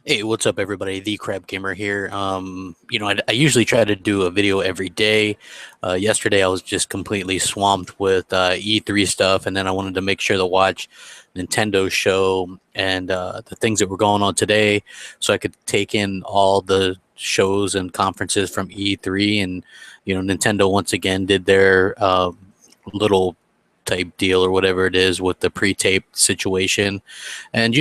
Hey, what's up, everybody? The Crab Gamer here. I usually try to do a video every day. Yesterday, I was just completely swamped with E3 stuff, and then I wanted to make sure to watch Nintendo's show and the things that were going on today, so I could take in all the shows and conferences from E3. And Nintendo once again did their little type deal or whatever it is with the pre-taped situation. And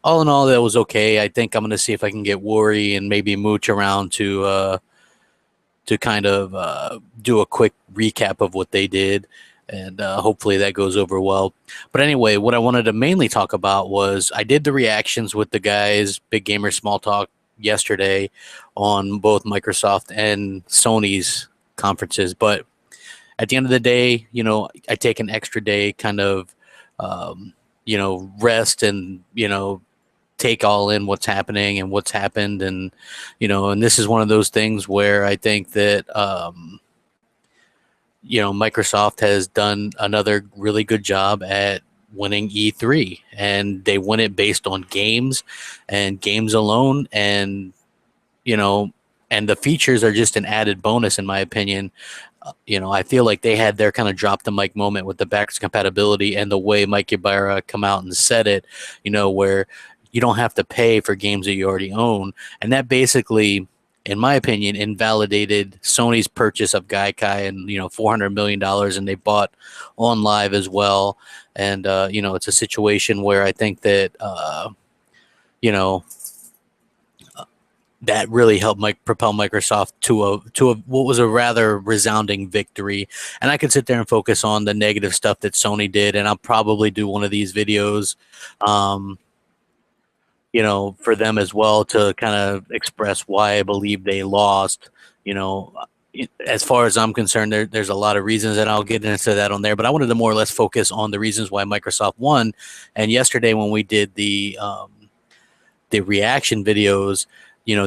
all in all, that was okay. I think I'm going to see if I can get Worry and maybe Mooch around to kind of do a quick recap of what they did, and hopefully that goes over well. But anyway, what I wanted to mainly talk about was I did the reactions with the guys, Big Gamer Small Talk, yesterday on both Microsoft and Sony's conferences. But at the end of the day, I take an extra day kind of, rest and, take all in what's happening and what's happened. And this is one of those things where I think that, Microsoft has done another really good job at winning E3, and they win it based on games and games alone. And, and the features are just an added bonus, in my opinion. I feel like they had their kind of drop the mic moment with the backwards compatibility and the way Mike Ibarra come out and said it, where you don't have to pay for games that you already own. And that basically, in my opinion, invalidated Sony's purchase of Gaikai and, $400 million, and they bought On Live as well. And, it's a situation where I think that, you know, that really helped propel Microsoft to a what was a rather resounding victory. And I could sit there and focus on the negative stuff that Sony did, and I'll probably do one of these videos, for them as well, to kind of express why I believe they lost. As far as I'm concerned, there's a lot of reasons, and I'll get into that on there. But I wanted to more or less focus on the reasons why Microsoft won. And yesterday, when we did the reaction videos,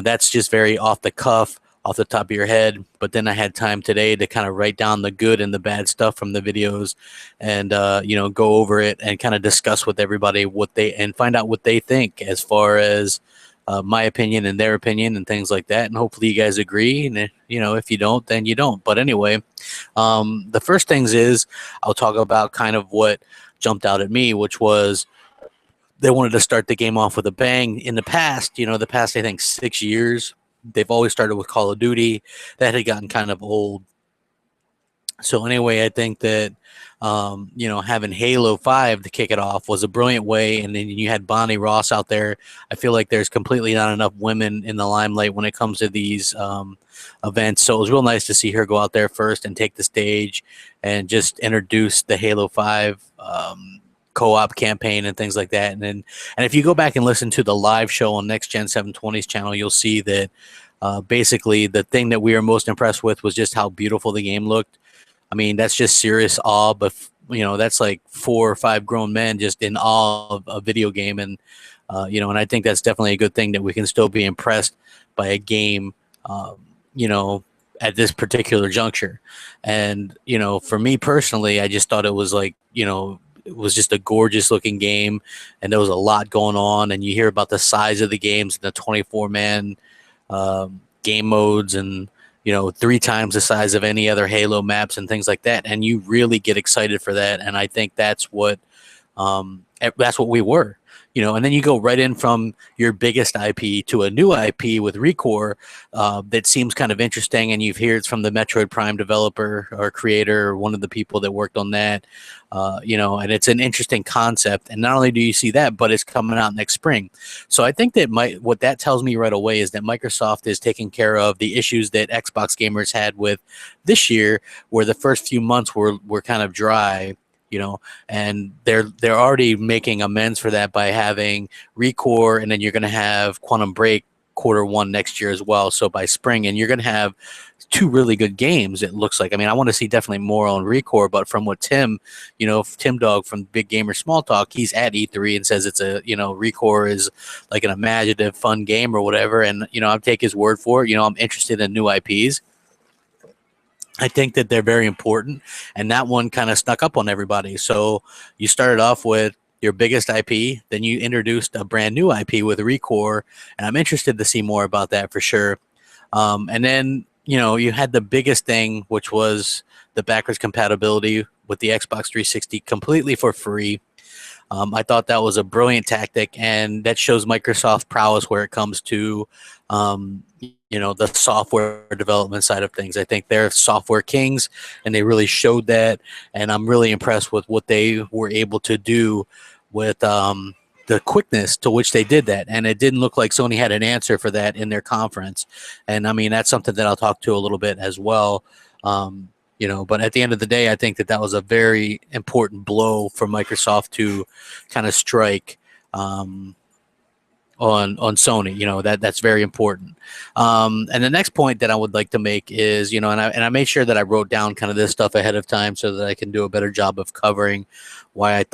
that's just very off the cuff, off the top of your head. But then I had time today to kind of write down the good and the bad stuff from the videos, and go over it and kind of discuss with everybody and find out what they think as far as my opinion and their opinion and things like that. And hopefully you guys agree. And if you don't, then you don't. But anyway, the first things is I'll talk about kind of what jumped out at me, which was they wanted to start the game off with a bang. In the past, I think 6 years, they've always started with Call of Duty. That had gotten kind of old. So anyway, I think that, having Halo 5 to kick it off was a brilliant way. And then you had Bonnie Ross out there. I feel like there's completely not enough women in the limelight when it comes to these events. So it was real nice to see her go out there first and take the stage and just introduce the Halo 5 co-op campaign and things like that. And if you go back and listen to the live show on Next Gen 720's channel, you'll see that basically the thing that we were most impressed with was just how beautiful the game looked. I mean, that's just serious awe, but that's like 4 or 5 grown men just in awe of a video game. And and I think that's definitely a good thing, that we can still be impressed by a game at this particular juncture. And for me personally, I just thought it was like, it was just a gorgeous looking game, and there was a lot going on. And you hear about the size of the games, the 24-man game modes, and 3 times the size of any other Halo maps and things like that. And you really get excited for that. And I think that's what we were. And then you go right in from your biggest IP to a new IP with Recore that seems kind of interesting. And you've heard from the Metroid Prime developer or creator, or one of the people that worked on that, and it's an interesting concept. And not only do you see that, but it's coming out next spring. So I think that what that tells me right away is that Microsoft is taking care of the issues that Xbox gamers had with this year, where the first few months were kind of dry. And they're already making amends for that by having Recore, and then you're going to have Quantum Break Q1 next year as well. So by spring, and you're going to have 2 really good games, it looks like. I mean, I want to see definitely more on Recore, but from what Tim Dog from Big Gamer Small Talk, he's at E3 and says it's Recore is like an imaginative, fun game or whatever. And, I'll take his word for it. I'm interested in new IPs. I think that they're very important, and that one kind of snuck up on everybody. So you started off with, your biggest IP, then you introduced a brand new IP with Recore, and I'm interested to see more about that for sure. And then, you had the biggest thing, which was the backwards compatibility with the Xbox 360 completely for free. I thought that was a brilliant tactic, and that shows Microsoft prowess where it comes to, the software development side of things. I think they're software kings, and they really showed that. And I'm really impressed with what they were able to do with the quickness to which they did that. And it didn't look like Sony had an answer for that in their conference. And I mean, that's something that I'll talk to a little bit as well. But at the end of the day, I think that was a very important blow for Microsoft to kind of strike on Sony. That's very important. And the next point that I would like to make is, and I made sure that I wrote down kind of this stuff ahead of time so that I can do a better job of covering why I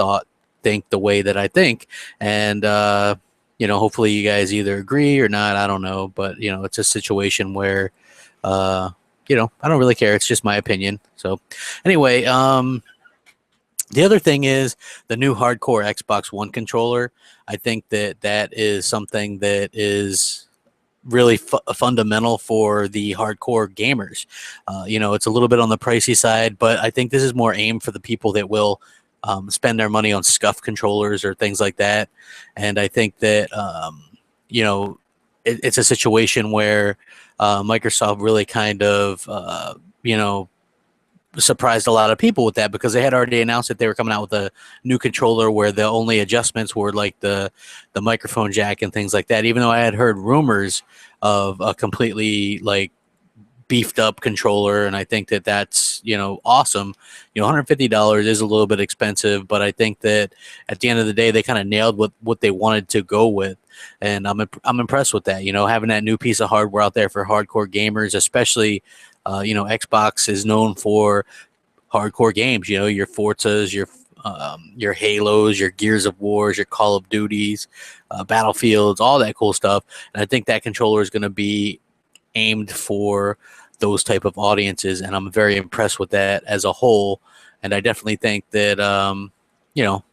think the way that I think. And hopefully you guys either agree or not. I don't know, but it's a situation where I don't really care. It's just my opinion. So anyway, the other thing is the new hardcore Xbox One controller. I think that is something that is really fundamental for the hardcore gamers. It's a little bit on the pricey side, but I think this is more aimed for the people that will spend their money on scuff controllers or things like that. And I think that, it's a situation where Microsoft really kind of, surprised a lot of people with that, because they had already announced that they were coming out with a new controller where the only adjustments were like the microphone jack and things like that, even though I had heard rumors of a completely like beefed up controller. And I think that that's awesome. $150 is a little bit expensive, but I think that at the end of the day they kind of nailed what they wanted to go with, and I'm impressed with that. Having that new piece of hardware out there for hardcore gamers, especially Xbox is known for hardcore games. Your Forzas, your Halos, your Gears of Wars, your Call of Duties, Battlefields, all that cool stuff. And I think that controller is going to be aimed for those type of audiences, and I'm very impressed with that as a whole. And I definitely think that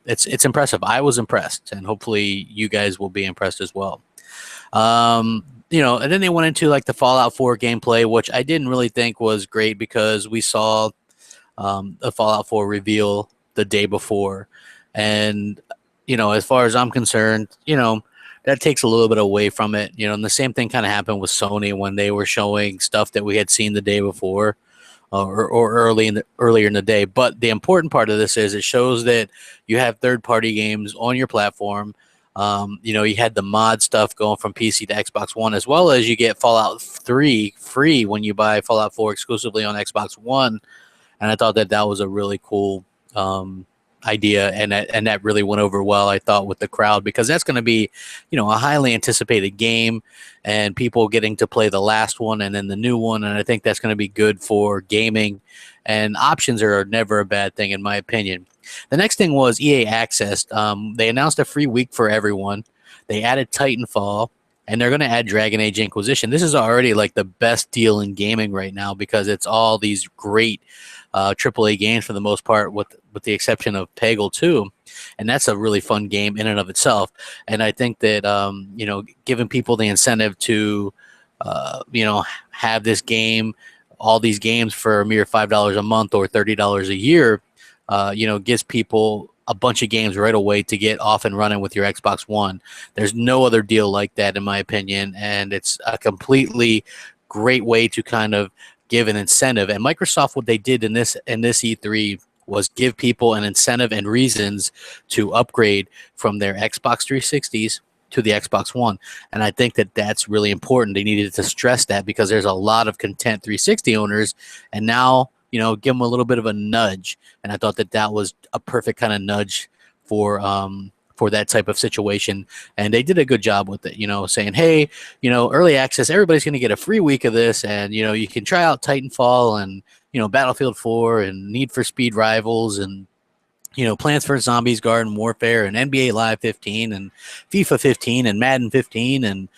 it's impressive. I was impressed, and hopefully you guys will be impressed as well. And then they went into like the Fallout 4 gameplay, which I didn't really think was great, because we saw a Fallout 4 reveal the day before, and as far as I'm concerned, that takes a little bit away from it. And the same thing kind of happened with Sony when they were showing stuff that we had seen the day before, or earlier in the day. But the important part of this is it shows that you have third-party games on your platform. You had the mod stuff going from PC to Xbox One, as well as you get Fallout 3 free when you buy Fallout 4 exclusively on Xbox One. And I thought that was a really cool idea, and that really went over well, I thought, with the crowd, because that's going to be a highly anticipated game, and people getting to play the last one and then the new one. And I think that's going to be good for gaming, and options are never a bad thing in my opinion. The next thing was EA Access. They announced a free week for everyone. They added Titanfall, and they're going to add Dragon Age Inquisition. This is already like the best deal in gaming right now, because it's all these great AAA games for the most part, with the exception of Peggle 2, and that's a really fun game in and of itself. And I think that giving people the incentive to have this game, all these games for a mere $5 a month or $30 a year, gives people a bunch of games right away to get off and running with your Xbox One. There's no other deal like that, in my opinion, and it's a completely great way to kind of give an incentive. And Microsoft, what they did in this E3 was give people an incentive and reasons to upgrade from their Xbox 360s to the Xbox One. And I think that that's really important. They needed to stress that, because there's a lot of content 360 owners, and now give them a little bit of a nudge. And I thought that was a perfect kind of nudge for that type of situation. And they did a good job with it, saying, hey, early access, everybody's going to get a free week of this, and you can try out Titanfall and Battlefield 4 and Need for Speed Rivals and Plants vs Zombies, Garden Warfare, and NBA Live 15 and FIFA 15 and Madden 15 and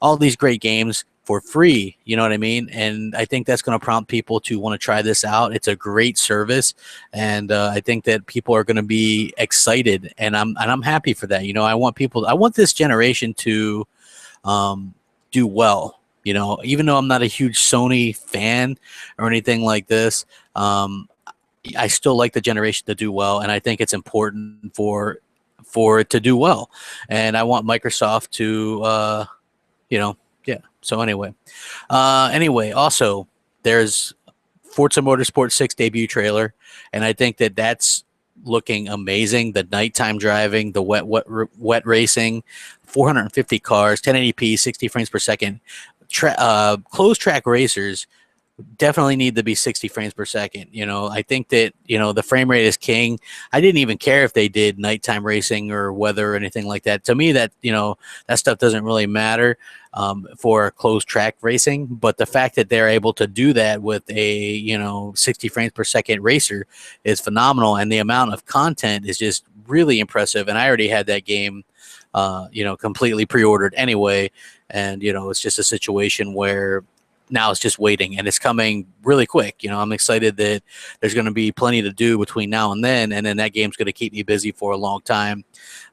all these great games. for free. You know what I mean? And I think that's going to prompt people to want to try this out. It's a great service, and I think that people are going to be excited, and I'm happy for that. You know, I want this generation to um, do well. You know, even though I'm not a huge Sony fan or anything like this, I still like the generation to do well, and I think it's important for it to do well. And I want Microsoft to, you know, yeah. So anyway, also there's Forza Motorsport 6 debut trailer, and I think that that's looking amazing. The nighttime driving, the wet racing, 450 cars, 1080p, 60 frames per second. Closed track racers definitely need to be 60 frames per second. You know, I think that, you know, the frame rate is king. I didn't even care if they did nighttime racing or weather or anything like that. To me, that, you know, that stuff doesn't really matter for closed track racing. But the fact that they're able to do that with a, you know, 60 frames per second racer is phenomenal. And the amount of content is just really impressive. And I already had that game, you know, completely pre-ordered anyway. And, you know, it's just a situation where now it's just waiting, and it's coming really quick. You know, I'm excited that there's going to be plenty to do between now and then that game's going to keep me busy for a long time.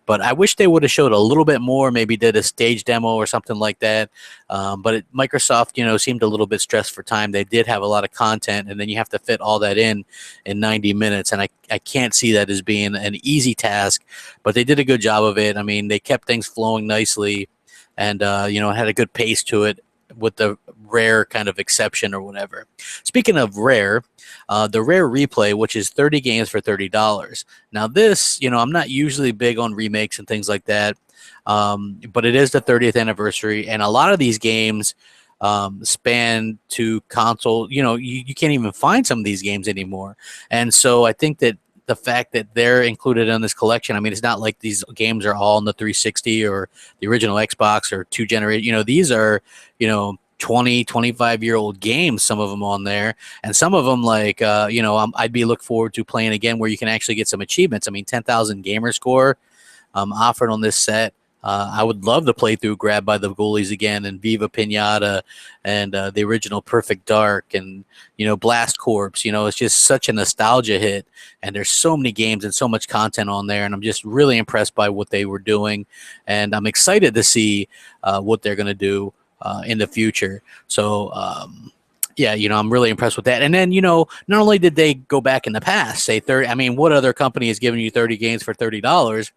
But I wish they would have showed a little bit more, maybe did a stage demo or something like that. Microsoft, you know, seemed a little bit stressed for time. They did have a lot of content, and then you have to fit all that in 90 minutes. And I can't see that as being an easy task, but they did a good job of it. I mean, they kept things flowing nicely, and, you know, had a good pace to it, with the Rare kind of exception or whatever. Speaking of Rare, the Rare Replay, which is 30 games for $30. Now this, you know, I'm not usually big on remakes and things like that, but it is the 30th anniversary, and a lot of these games span to console. You know, you can't even find some of these games anymore, and so I think that the fact that they're included in this collection, I mean, it's not like these games are all in the 360 or the original Xbox or two generation. You know, these are, you know, 20, 25-year-old games, some of them on there. And some of them, like, you know, I'd be look forward to playing again, where you can actually get some achievements. I mean, 10,000 gamer score offered on this set. I would love to play through Grab by the Ghoulies again, and Viva Pinata, and the original Perfect Dark, and, you know, Blast Corps. You know, it's just such a nostalgia hit, and there's so many games and so much content on there, and I'm just really impressed by what they were doing, and I'm excited to see what they're going to do in the future. So, yeah, you know, I'm really impressed with that. And then, you know, not only did they go back in the past, say 30, I mean, what other company is giving you 30 games for $30?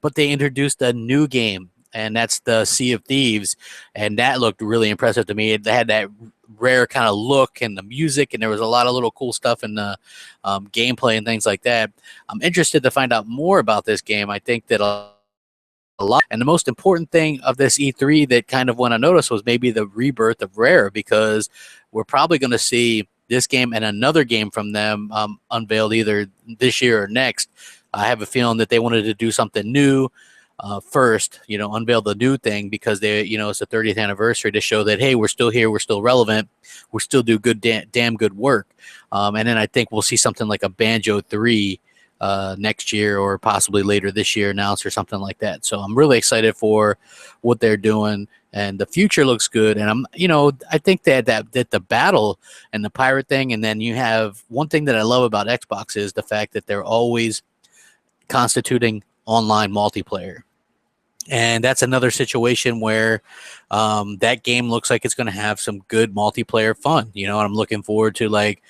But they introduced a new game, and that's the Sea of Thieves, and that looked really impressive to me. It had that Rare kind of look, and the music, and there was a lot of little cool stuff in the gameplay and things like that. I'm interested to find out more about this game. I think that a lot, and the most important thing of this E3 that kind of went unnoticed was maybe the Rebirth of Rare, because we're probably going to see this game and another game from them unveiled either this year or next. I have a feeling that they wanted to do something new first, you know, unveil the new thing, because they, you know, it's the 30th anniversary, to show that, hey, we're still here, we're still relevant, we still do good, damn good work. And then I think we'll see something like a Banjo 3 next year, or possibly later this year announced, or something like that. So I'm really excited for what they're doing, and the future looks good. And I'm, you know, I think that the battle and the pirate thing, and then you have one thing that I love about Xbox is the fact that they're always constituting online multiplayer. And that's another situation where that game looks like it's going to have some good multiplayer fun, you know, and I'm looking forward to, like,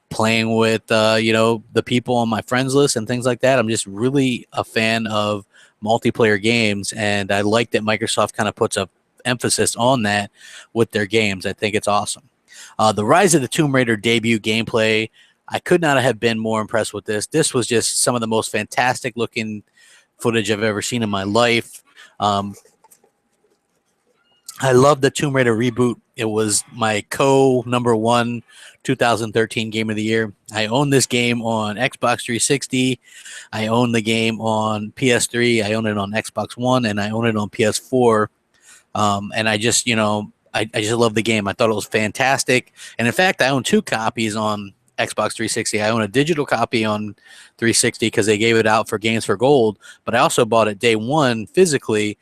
playing with, you know, the people on my friends list and things like that. I'm just really a fan of multiplayer games, and I like that Microsoft kind of puts a emphasis on that with their games. I think it's awesome. The Rise of the Tomb Raider debut gameplay, I could not have been more impressed with this. This was just some of the most fantastic looking footage I've ever seen in my life. I love the Tomb Raider reboot. It was my number one 2013 game of the year. I own this game on Xbox 360. I own the game on PS3. I own it on Xbox One, and I own it on PS4. And I just, you know, I just love the game. I thought it was fantastic. And in fact, I own 2 copies on Xbox 360. I own a digital copy on 360 because they gave it out for Games for Gold, but I also bought it day one physically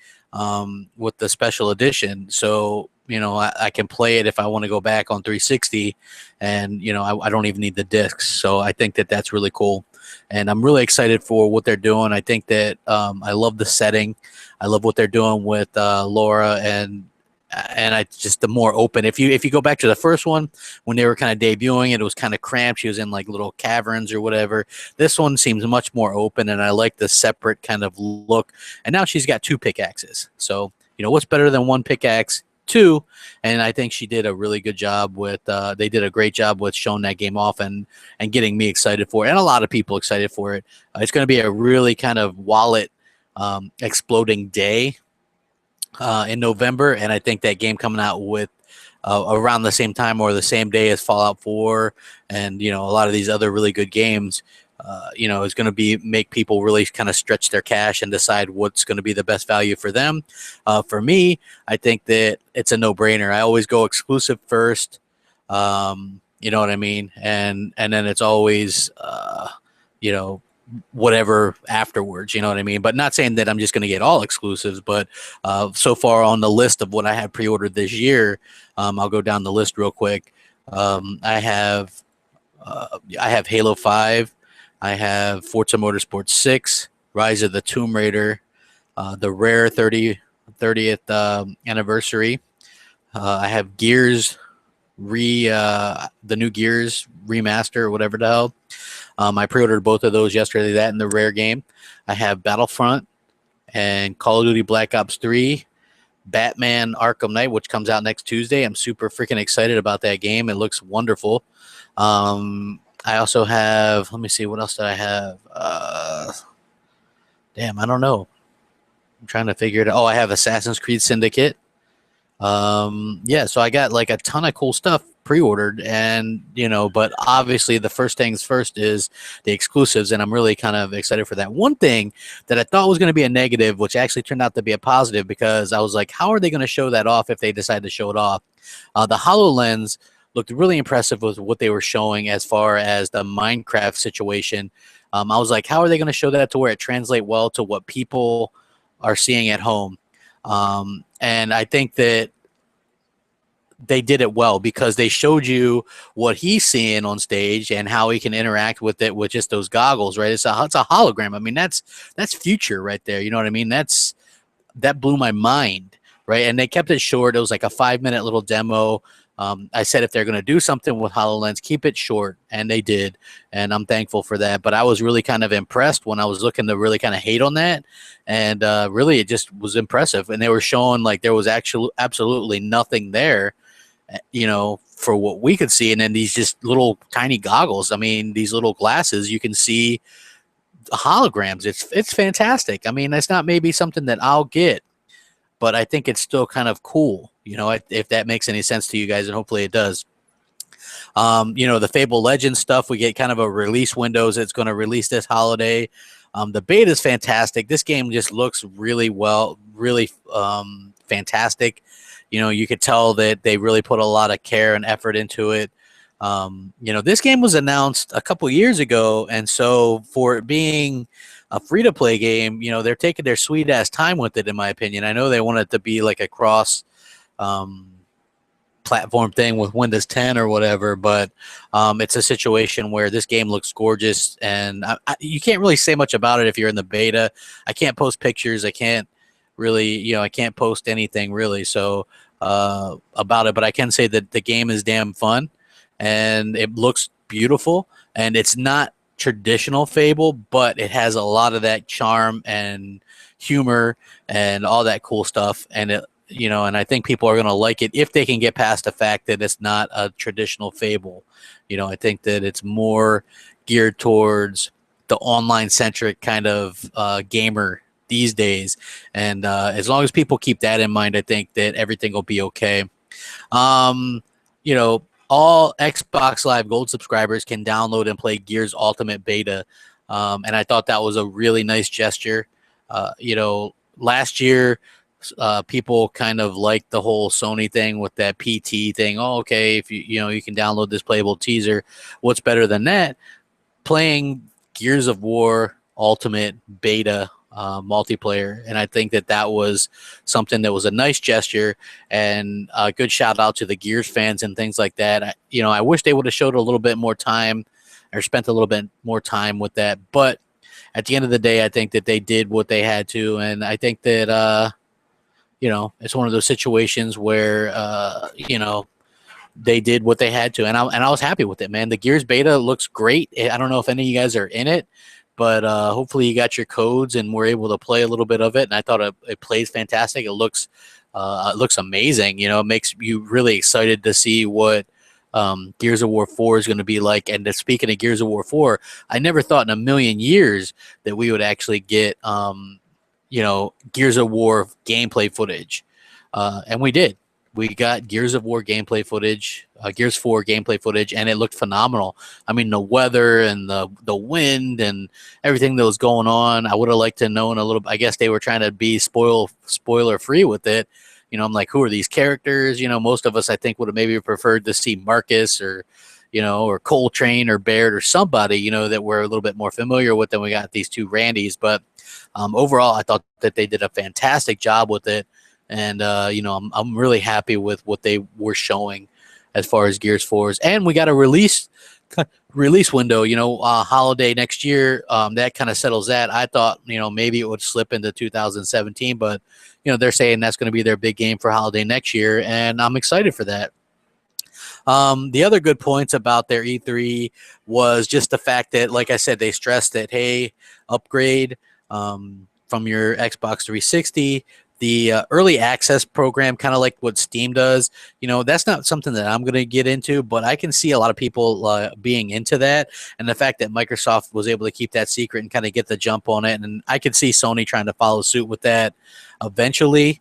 with the special edition. So I can play it if I want to go back on 360, and I don't even need the discs. So I think that that's really cool, and I'm really excited for what they're doing. I think that I love the setting. I love what they're doing with Laura, and I just the more open. If you go back to the first one when they were kind of debuting it was kind of cramped. She was in like little caverns or whatever. This one seems much more open, and I like the separate kind of look. And now she's got two pickaxes. So what's better than one pickaxe? Two. And I think she did a really good job with. They did a great job with showing that game off and getting me excited for it, and a lot of people excited for it. It's going to be a really kind of wallet exploding day in November, and I think that game coming out with around the same time or the same day as Fallout 4 and a lot of these other really good games, is going to be make people really kind of stretch their cash and decide what's going to be the best value for them. For me, I think that it's a no-brainer. I always go exclusive first. You know what I mean? And then it's always whatever afterwards, you know what I mean? But not saying that I'm just going to get all exclusives, but so far on the list of what I have pre-ordered this year, I'll go down the list real quick. I have Halo 5, I have Forza Motorsport 6, Rise of the Tomb Raider, the Rare 30th anniversary. I have Gears the new Gears remaster or whatever the hell. I pre-ordered both of those yesterday, that and the Rare game. I have Battlefront and Call of Duty Black Ops 3, Batman Arkham Knight, which comes out next Tuesday. I'm super freaking excited about that game. It looks wonderful. I also have, let me see, what else did I have? I don't know. I'm trying to figure it out. Oh, I have Assassin's Creed Syndicate. So I got like a ton of cool stuff pre-ordered, and but obviously the first things first is the exclusives, and I'm really kind of excited for that. One thing that I thought was going to be a negative, which actually turned out to be a positive, because I was like, how are they going to show that off if they decide to show it off? The HoloLens looked really impressive with what they were showing as far as the Minecraft situation. I was like, how are they going to show that to where it translate well to what people are seeing at home? And I think that they did it well, because they showed you what he's seeing on stage and how he can interact with it with just those goggles, right? It's a hologram. I mean, that's future right there. You know what I mean? That blew my mind, right? And they kept it short. It was like a 5-minute little demo. I said if they're going to do something with HoloLens, keep it short, and they did, and I'm thankful for that. But I was really kind of impressed when I was looking to really kind of hate on that, and really it just was impressive. And they were showing like there was actually absolutely nothing there, for what we could see. And then these just little tiny goggles. I mean, these little glasses, you can see holograms. It's fantastic. I mean, that's not maybe something that I'll get, but I think it's still kind of cool, if that makes any sense to you guys, and hopefully it does. The Fable Legends stuff, we get kind of a release windows. It's going to release this holiday. The beta is fantastic. This game just looks really well, really fantastic. You could tell that they really put a lot of care and effort into it. This game was announced a couple years ago, and so for it being a free-to-play game, they're taking their sweet-ass time with it, in my opinion. I know they want it to be like a cross platform thing with Windows 10 or whatever, but it's a situation where this game looks gorgeous, and you can't really say much about it if you're in the beta. I can't post pictures. I can't really, I can't post anything really about it, but I can say that the game is damn fun, and it looks beautiful, and it's not traditional Fable, but it has a lot of that charm and humor and all that cool stuff, and and I think people are going to like it if they can get past the fact that it's not a traditional Fable. I think that it's more geared towards the online centric kind of gamer these days, and as long as people keep that in mind, I think that everything will be okay. All Xbox Live Gold subscribers can download and play Gears Ultimate Beta, and I thought that was a really nice gesture. Last year, people kind of liked the whole Sony thing with that PT thing. Oh, okay, if you can download this playable teaser. What's better than that? Playing Gears of War Ultimate Beta multiplayer, and I think that was something that was a nice gesture and a good shout out to the Gears fans and things like that. I wish they would have showed a little bit more time or spent a little bit more time with that, but at the end of the day, I think that they did what they had to, and I think that it's one of those situations where they did what they had to, and I was happy with it, man. The Gears beta looks great. I don't know if any of you guys are in it, but hopefully you got your codes and were able to play a little bit of it. And I thought it plays fantastic. It looks amazing. It makes you really excited to see what Gears of War 4 is going to be like. And speaking of Gears of War 4, I never thought in a million years that we would actually get Gears of War gameplay footage, and we did. We got Gears of War gameplay footage, Gears 4 gameplay footage, and it looked phenomenal. I mean, the weather and the wind and everything that was going on, I would have liked to know a little. I guess they were trying to be spoiler free with it. I'm like, who are these characters? Most of us, I think, would have maybe preferred to see Marcus or Coltrane or Baird or somebody, that we're a little bit more familiar with than we got these two Randys. But overall, I thought that they did a fantastic job with it. And, I'm really happy with what they were showing as far as Gears 4's. And we got a release window, holiday next year. That kind of settles that. I thought, maybe it would slip into 2017, but, they're saying that's going to be their big game for holiday next year. And I'm excited for that. The other good points about their E3 was just the fact that, like I said, they stressed that, hey, upgrade from your Xbox 360. The early access program, kind of like what Steam does, that's not something that I'm going to get into, but I can see a lot of people being into that. And the fact that Microsoft was able to keep that secret and kind of get the jump on it. And I could see Sony trying to follow suit with that eventually.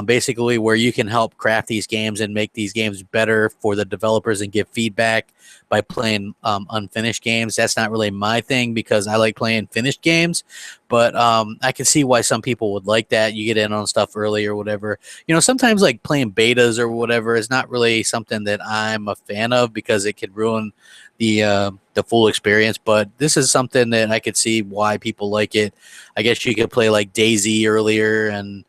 Basically where you can help craft these games and make these games better for the developers and give feedback by playing unfinished games. That's not really my thing because I like playing finished games, but I can see why some people would like that. You get in on stuff early or whatever. Sometimes like playing betas or whatever is not really something that I'm a fan of because it could ruin the full experience, but this is something that I could see why people like it. I guess you could play like DayZ earlier and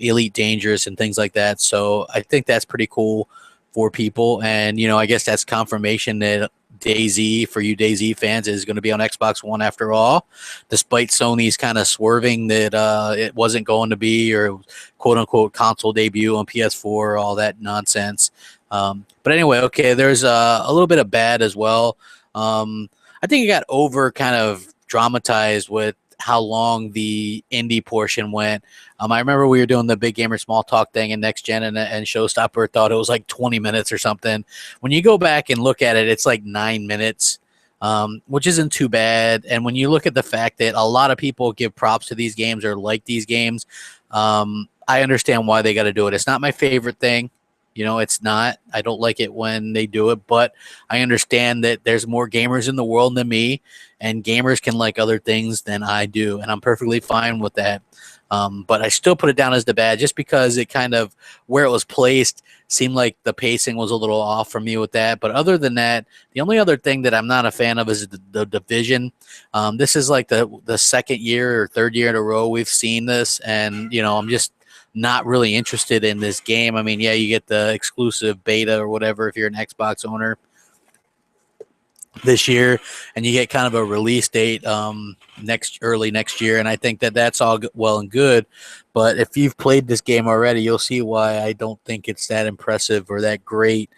Elite Dangerous and things like that. So I think that's pretty cool for people. And, I guess that's confirmation that DayZ, for you DayZ fans, is going to be on Xbox One after all, despite Sony's kind of swerving that it wasn't going to be, or quote unquote console debut on PS4, all that nonsense. But anyway, okay, there's a little bit of bad as well. I think it got over kind of dramatized with how long the indie portion went. I remember we were doing the Big Gamer Small Talk thing in Next Gen, and Showstopper thought it was like 20 minutes or something. When you go back and look at it, it's like 9 minutes, which isn't too bad. And when you look at the fact that a lot of people give props to these games or like these games, I understand why they got to do it. It's not my favorite thing. It's not. I don't like it when they do it, but I understand that there's more gamers in the world than me, and gamers can like other things than I do, and I'm perfectly fine with that. But I still put it down as the bad just because it kind of, where it was placed, seemed like the pacing was a little off for me with that. But other than that, the only other thing that I'm not a fan of is the Division. This is like the second year or third year in a row we've seen this, and, I'm just not really interested in this game. I mean, yeah, you get the exclusive beta or whatever if you're an Xbox owner this year, and you get kind of a release date early next year, and I think that that's all well and good, but if you've played this game already, you'll see why I don't think it's that impressive or that great.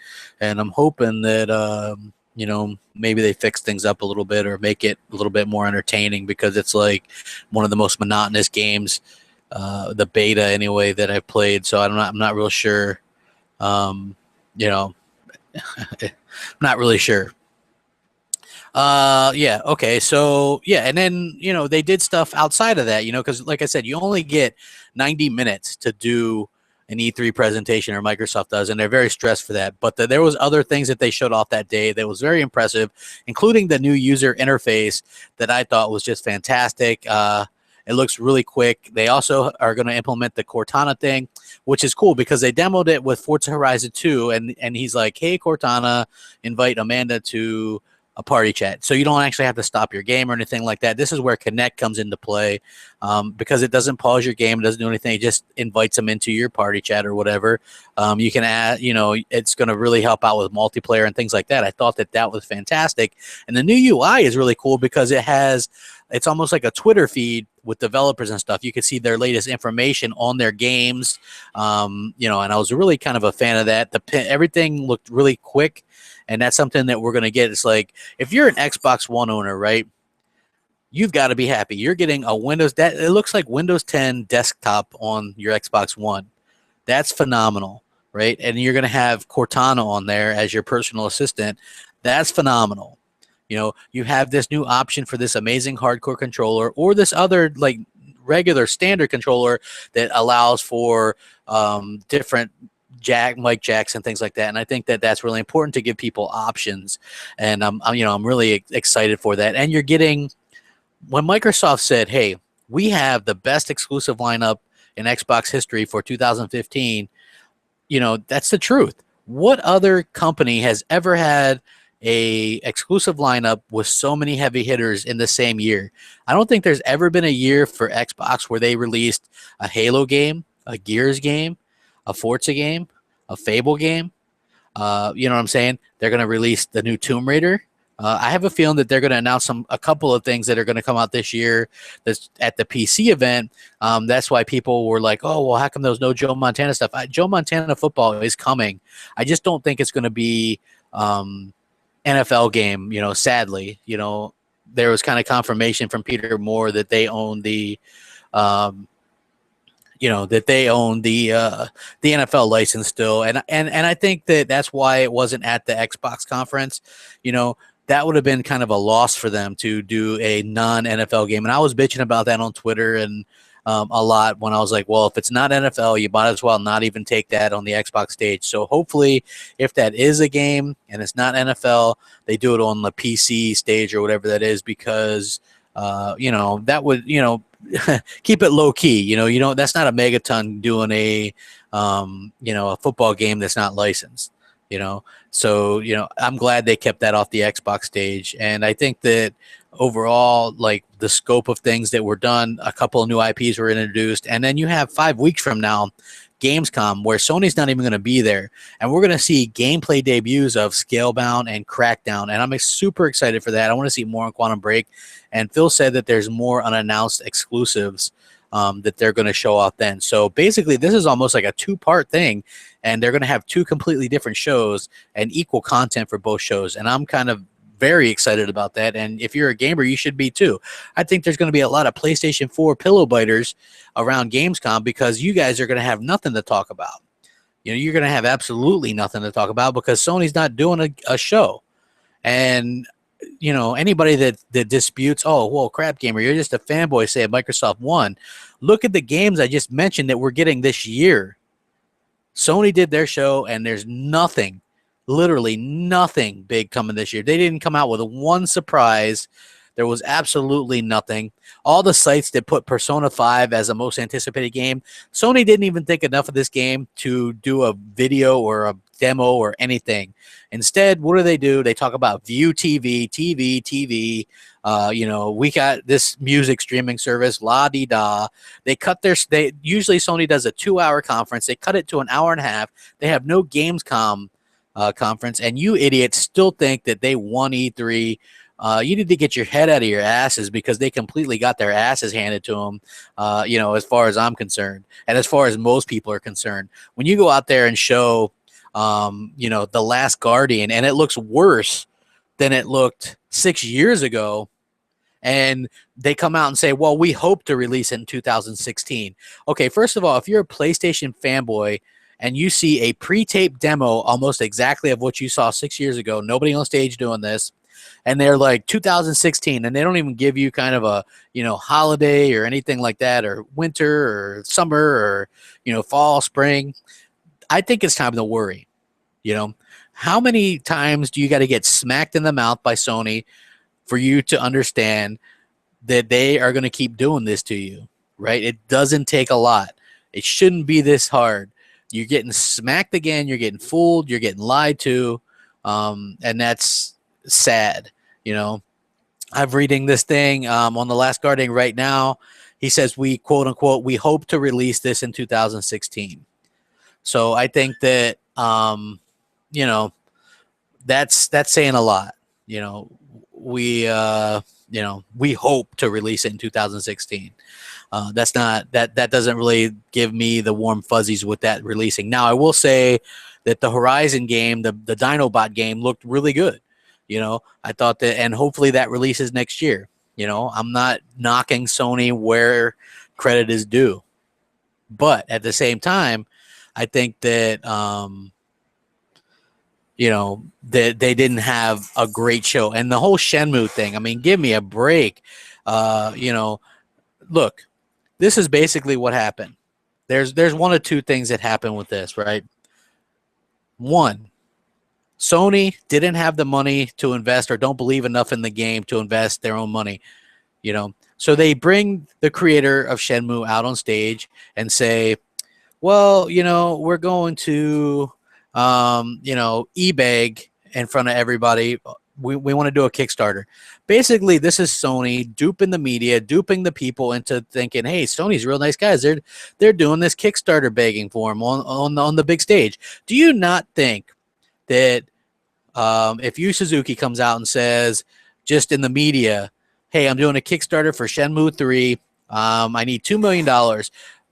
And I'm hoping that maybe they fix things up a little bit or make it a little bit more entertaining, because it's like one of the most monotonous games, the beta anyway, that I've played. So I'm not real sure. I'm not really sure. Yeah, okay. So yeah, and then they did stuff outside of that, because like I said, you only get 90 minutes to do an E3 presentation, or Microsoft does, and they're very stressed for that. But there was other things that they showed off that day that was very impressive, including the new user interface that I thought was just fantastic. It looks really quick. They also are going to implement the Cortana thing, which is cool because they demoed it with Forza Horizon 2, and he's like, hey, Cortana, invite Amanda to a party chat. So you don't actually have to stop your game or anything like that. This is where Connect comes into play, because it doesn't pause your game. It doesn't do anything. It just invites them into your party chat or whatever. You can add, it's going to really help out with multiplayer and things like that. I thought that was fantastic. And the new UI is really cool because it's almost like a Twitter feed with developers and stuff. You can see their latest information on their games, and I was really kind of a fan of that. Everything looked really quick, and that's something that we're going to get. It's like, if you're an Xbox One owner, right, you've got to be happy. You're getting a it looks like Windows 10 desktop on your Xbox One. That's phenomenal, right? And you're going to have Cortana on there as your personal assistant. That's phenomenal. You have this new option for this amazing hardcore controller, or this other like regular standard controller that allows for different mic jacks and things like that. And I think that that's really important to give people options. And I'm really excited for that. And you're getting, when Microsoft said, "Hey, we have the best exclusive lineup in Xbox history for 2015," that's the truth. What other company has ever had a exclusive lineup with so many heavy hitters in the same year? I don't think there's ever been a year for Xbox where they released a Halo game, a Gears game, a Forza game, a Fable game. You know what I'm saying? They're going to release the new Tomb Raider. I have a feeling that they're going to announce a couple of things that are going to come out this year that's at the PC event. That's why people were like, "Oh, well, how come there's no Joe Montana stuff?" Joe Montana football is coming. I just don't think it's going to be NFL game. Sadly, there was kind of confirmation from Peter Moore that they own um, the NFL license still, and I think that that's why it wasn't at the Xbox conference. That would have been kind of a loss for them to do a non-NFL game, and I was bitching about that on Twitter and a lot when I was like, well, if it's not NFL, you might as well not even take that on the Xbox stage. So hopefully, if that is a game and it's not NFL, they do it on the PC stage or whatever that is, because that would keep it low key. That's not a Megaton doing a football game that's not licensed. So I'm glad they kept that off the Xbox stage, and I think that overall, like, the scope of things that were done, a couple of new IPs were introduced, and then you have 5 weeks from now Gamescom, where Sony's not even going to be there, and we're going to see gameplay debuts of Scalebound and Crackdown, and I'm super excited for that. I want to see more on Quantum Break, and Phil said that there's more unannounced exclusives that they're going to show off then. So basically, this is almost like a 2-part thing, and they're going to have 2 completely different shows and equal content for both shows, and I'm kind of very excited about that. And if you're a gamer, you should be too. I think there's going to be a lot of PlayStation 4 pillow biters around Gamescom, because you guys are going to have nothing to talk about. You're going to have absolutely nothing to talk about because Sony's not doing a show. And anybody that disputes, "Oh, well, Crap Gamer, you're just a fanboy," say Microsoft won. Look at the games I just mentioned that we're getting this year. Sony did their show, and there's nothing, literally nothing big coming this year. They didn't come out with one surprise. There was absolutely nothing. All the sites that put Persona 5 as the most anticipated game, Sony didn't even think enough of this game to do a video or a demo or anything. Instead, what do? They talk about View TV. We got this music streaming service, la-di-da. Usually Sony does a 2-hour conference. They cut it to an hour and a half. They have no Gamescom conference, and you idiots still think that they won E3. You need to get your head out of your asses, because they completely got their asses handed to them, as far as I'm concerned, and as far as most people are concerned. When you go out there and show, The Last Guardian, and it looks worse than it looked 6 years ago, and they come out and say, "Well, we hope to release it in 2016. Okay, first of all, if you're a PlayStation fanboy and you see a pre-taped demo almost exactly of what you saw 6 years ago, nobody on stage doing this, and they're like 2016, and they don't even give you kind of a holiday or anything like that, or winter or summer or fall, spring, I think it's time to worry. How many times do you got to get smacked in the mouth by Sony for you to understand that they are going to keep doing this to you, right? It doesn't take a lot. It shouldn't be this hard. You're getting smacked again. You're getting fooled. You're getting lied to. And that's sad. You know, I'm reading this thing on the Last Guardian right now. He says we quote unquote we hope to release this in 2016. So I think that you know that's saying a lot. You know, we hope to release it in 2016. That's not that doesn't really give me the warm fuzzies with that releasing. Now I will say that the Horizon game, the Dinobot game, looked really good. You know, I thought that, and hopefully that releases next year. You know, I'm not knocking Sony where credit is due, but at the same time, I think that that they didn't have a great show, and the whole Shenmue thing. I mean, give me a break. Look, this is basically what happened. There's one of two things that happened with this, right? One, Sony didn't have the money to invest or don't believe enough in the game to invest their own money, So they bring the creator of Shenmue out on stage and say, well, we're going to, e-bag in front of everybody. We want to do a Kickstarter. Basically, this is Sony duping the media, duping the people into thinking, hey, Sony's real nice guys. They're doing this Kickstarter begging for them on the big stage. Do you not think that if Yu Suzuki comes out and says just in the media, hey, I'm doing a Kickstarter for Shenmue 3. I need $2 million.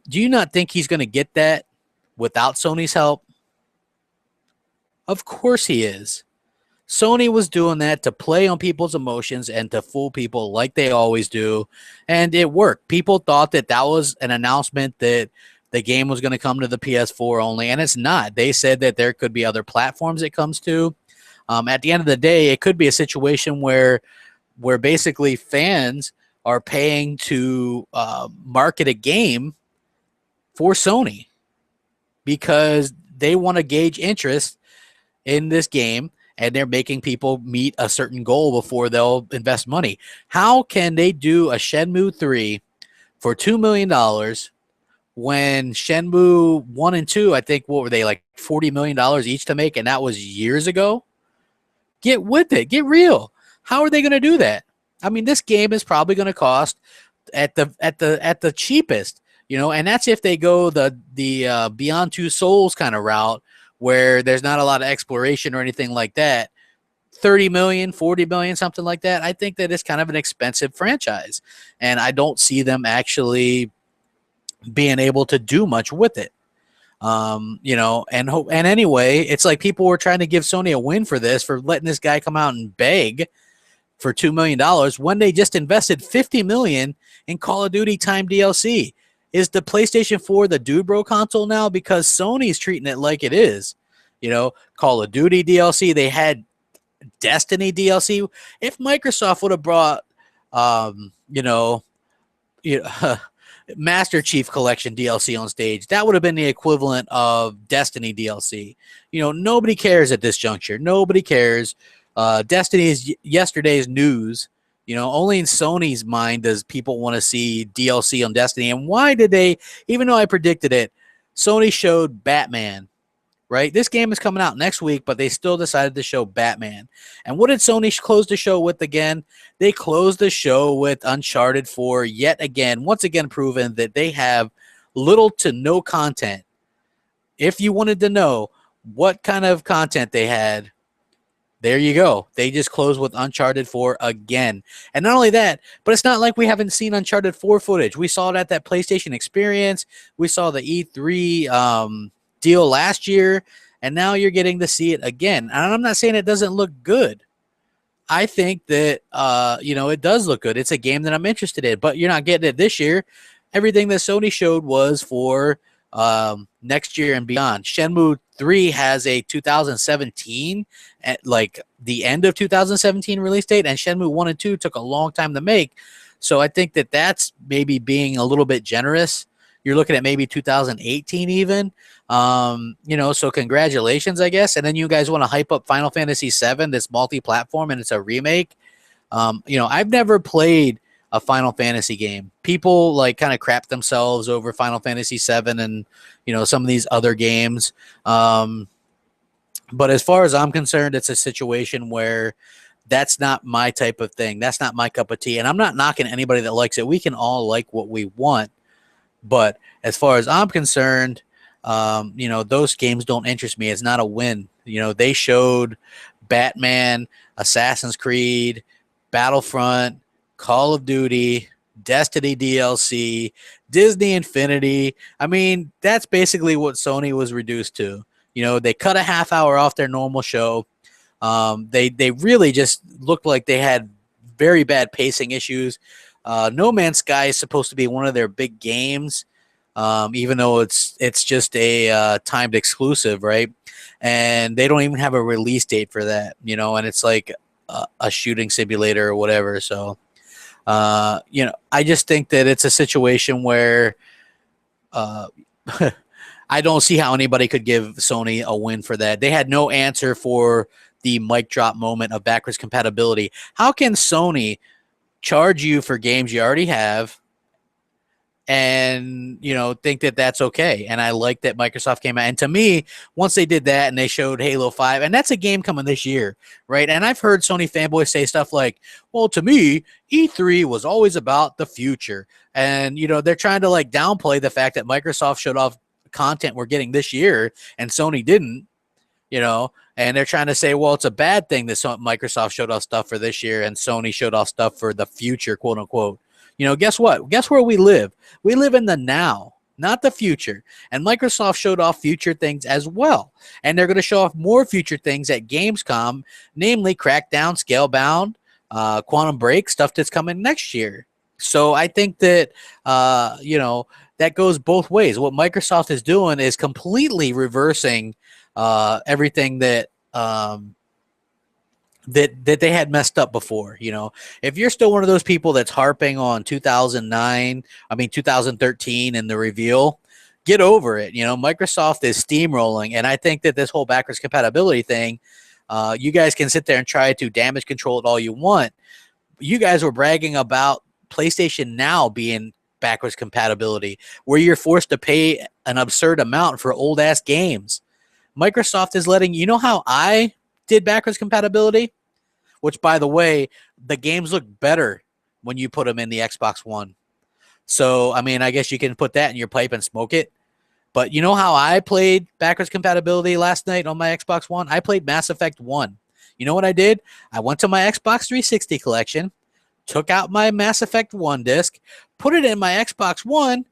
Do you not think he's going to get that without Sony's help? Of course he is. Sony was doing that to play on people's emotions and to fool people like they always do, and it worked. People thought that was an announcement that the game was going to come to the PS4 only, and it's not. They said that there could be other platforms it comes to. At the end of the day, it could be a situation where basically fans are paying to market a game for Sony because they want to gauge interest in this game, and they're making people meet a certain goal before they'll invest money. How can they do a Shenmue 3 for $2 million when Shenmue 1 and 2, I think, what were they, like $40 million each to make, and that was years ago? Get with it. Get real. How are they going to do that? I mean, this game is probably going to cost at the cheapest, and that's if they go the Beyond Two Souls kind of route where there's not a lot of exploration or anything like that. 30 million, 40 million, something like that. I think that it's kind of an expensive franchise, and I don't see them actually being able to do much with it. And anyway, it's like people were trying to give Sony a win for this, for letting this guy come out and beg for $2 million when they just invested $50 million in Call of Duty Time DLC. Is the PlayStation 4 the dude bro console now? Because Sony's treating it like it is. Call of Duty DLC. They had Destiny DLC. If Microsoft would have brought, Master Chief Collection DLC on stage, that would have been the equivalent of Destiny DLC. Nobody cares at this juncture. Nobody cares. Destiny is yesterday's news. Only in Sony's mind does people want to see DLC on Destiny. And why did they, even though I predicted it, Sony showed Batman, right? This game is coming out next week, but they still decided to show Batman. And what did Sony close the show with again? They closed the show with Uncharted 4 yet again, once again proven that they have little to no content. If you wanted to know what kind of content they had, there you go. They just closed with Uncharted 4 again. And not only that, but it's not like we haven't seen Uncharted 4 footage. We saw it at that PlayStation Experience. We saw the E3 deal last year, and now you're getting to see it again. And I'm not saying it doesn't look good. I think that, it does look good. It's a game that I'm interested in, but you're not getting it this year. Everything that Sony showed was for next year and beyond. Shenmue 3 has a 2017, at like the end of 2017 release date, and Shenmue 1 and 2 took a long time to make. So I think that that's maybe being a little bit generous. You're looking at maybe 2018 even. So congratulations, I guess. And then you guys want to hype up Final Fantasy VII, this multi-platform, and it's a remake. I've never played a Final Fantasy game. People like kind of crap themselves over Final Fantasy VII and, some of these other games. But as far as I'm concerned, it's a situation where That's not my type of thing. That's not my cup of tea. And I'm not knocking anybody that likes it. We can all like what we want. But as far as I'm concerned, those games don't interest me. It's not a win. They showed Batman, Assassin's Creed, Battlefront, Call of Duty, Destiny DLC, Disney Infinity. I mean, that's basically what Sony was reduced to. They cut a half hour off their normal show. They really just looked like they had very bad pacing issues. No Man's Sky is supposed to be one of their big games, even though it's just a timed exclusive, right? And they don't even have a release date for that, and it's like a shooting simulator or whatever. So, I just think that it's a situation where I don't see how anybody could give Sony a win for that. They had no answer for the mic drop moment of backwards compatibility. How can Sony charge you for games you already have and think that that's okay? And I like that Microsoft came out, and to me, once they did that and they showed Halo 5, and that's a game coming this year, right? And I've heard Sony fanboys say stuff like, well, to me, E3 was always about the future, and they're trying to like downplay the fact that Microsoft showed off content we're getting this year and Sony didn't, and they're trying to say, well, it's a bad thing that Microsoft showed off stuff for this year and Sony showed off stuff for the future, quote unquote. Guess what? Guess where we live? We live in the now, not the future. And Microsoft showed off future things as well. And they're going to show off more future things at Gamescom, namely Crackdown, Scalebound, Quantum Break, stuff that's coming next year. So I think that, that goes both ways. What Microsoft is doing is completely reversing everything that that they had messed up before. If you're still one of those people that's harping on 2013 and the reveal, get over it. Microsoft is steamrolling, and I think that this whole backwards compatibility thing, you guys can sit there and try to damage control it all you want. You guys were bragging about PlayStation Now being backwards compatibility, where you're forced to pay an absurd amount for old ass games. Microsoft is letting how I did backwards compatibility, which, by the way, the games look better when you put them in the Xbox One. So, I mean, I guess you can put that in your pipe and smoke it. But how I played backwards compatibility last night on my Xbox One? I played Mass Effect 1. You know what I did? I went to my Xbox 360 collection, took out my Mass Effect 1 disc, put it in my Xbox One,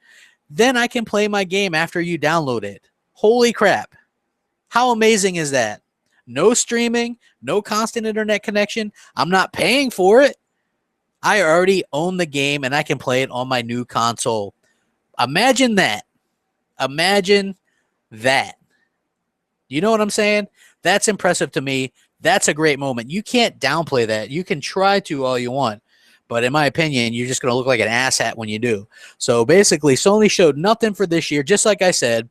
then I can play my game after you download it. Holy crap. How amazing is that? No streaming, no constant internet connection. I'm not paying for it. I already own the game and I can play it on my new console. Imagine that. Imagine that. You know what I'm saying? That's impressive to me. That's a great moment. You can't downplay that. You can try to all you want. But in my opinion, you're just going to look like an asshat when you do. So basically, Sony showed nothing for this year. Just like I said,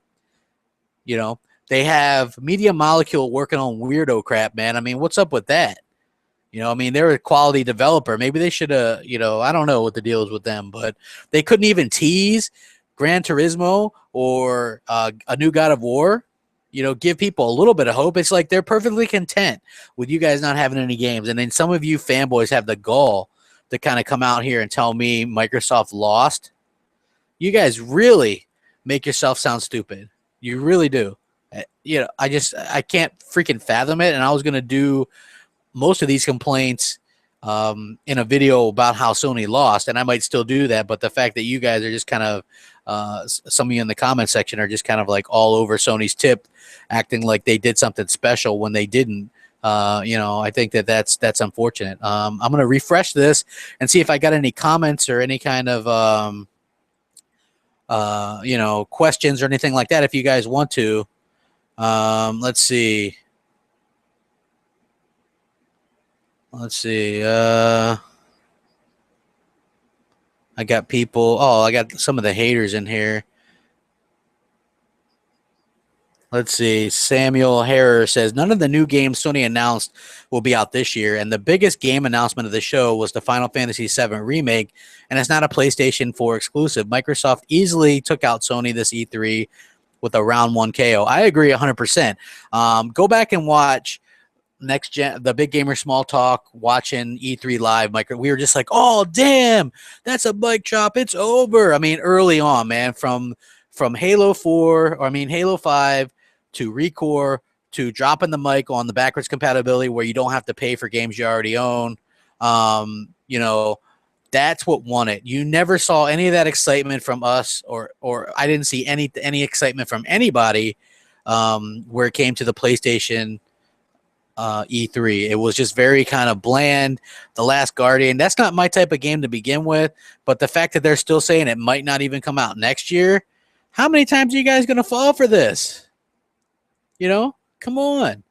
they have Media Molecule working on weirdo crap, man. I mean, what's up with that? They're a quality developer. Maybe they should have, I don't know what the deal is with them, but they couldn't even tease Gran Turismo or a new God of War. Give people a little bit of hope. It's like they're perfectly content with you guys not having any games. And then some of you fanboys have the gall to kind of come out here and tell me Microsoft lost. You guys really make yourself sound stupid. You really do. I can't freaking fathom it. And I was going to do most of these complaints in a video about how Sony lost, and I might still do that. But the fact that you guys are just kind of, some of you in the comment section are just kind of like all over Sony's tip, acting like they did something special when they didn't. I think that's unfortunate. I'm going to refresh this and see if I got any comments or any kind of, questions or anything like that. If you guys want to, let's see. I got people. Oh, I got some of the haters in here. Let's see. Samuel Harrer says, none of the new games Sony announced will be out this year, and the biggest game announcement of the show was the Final Fantasy VII Remake, and it's not a PlayStation 4 exclusive. Microsoft easily took out Sony this E3 with a round one KO. I agree 100%. Go back and watch next gen, the big gamer small talk, watching E3 live, Mike, we were just like, oh damn, that's a mic drop, it's over. I mean, early on, man, from Halo 4, or I mean Halo 5 to Recore to dropping the mic on the backwards compatibility where you don't have to pay for games you already own. You know, that's what won it. You never saw any of that excitement from us, or I didn't see any excitement from anybody where it came to the PlayStation E3. It was just very kind of bland. The Last Guardian, that's not my type of game to begin with, but the fact that they're still saying it might not even come out next year, how many times are you guys going to fall for this? You know, come on.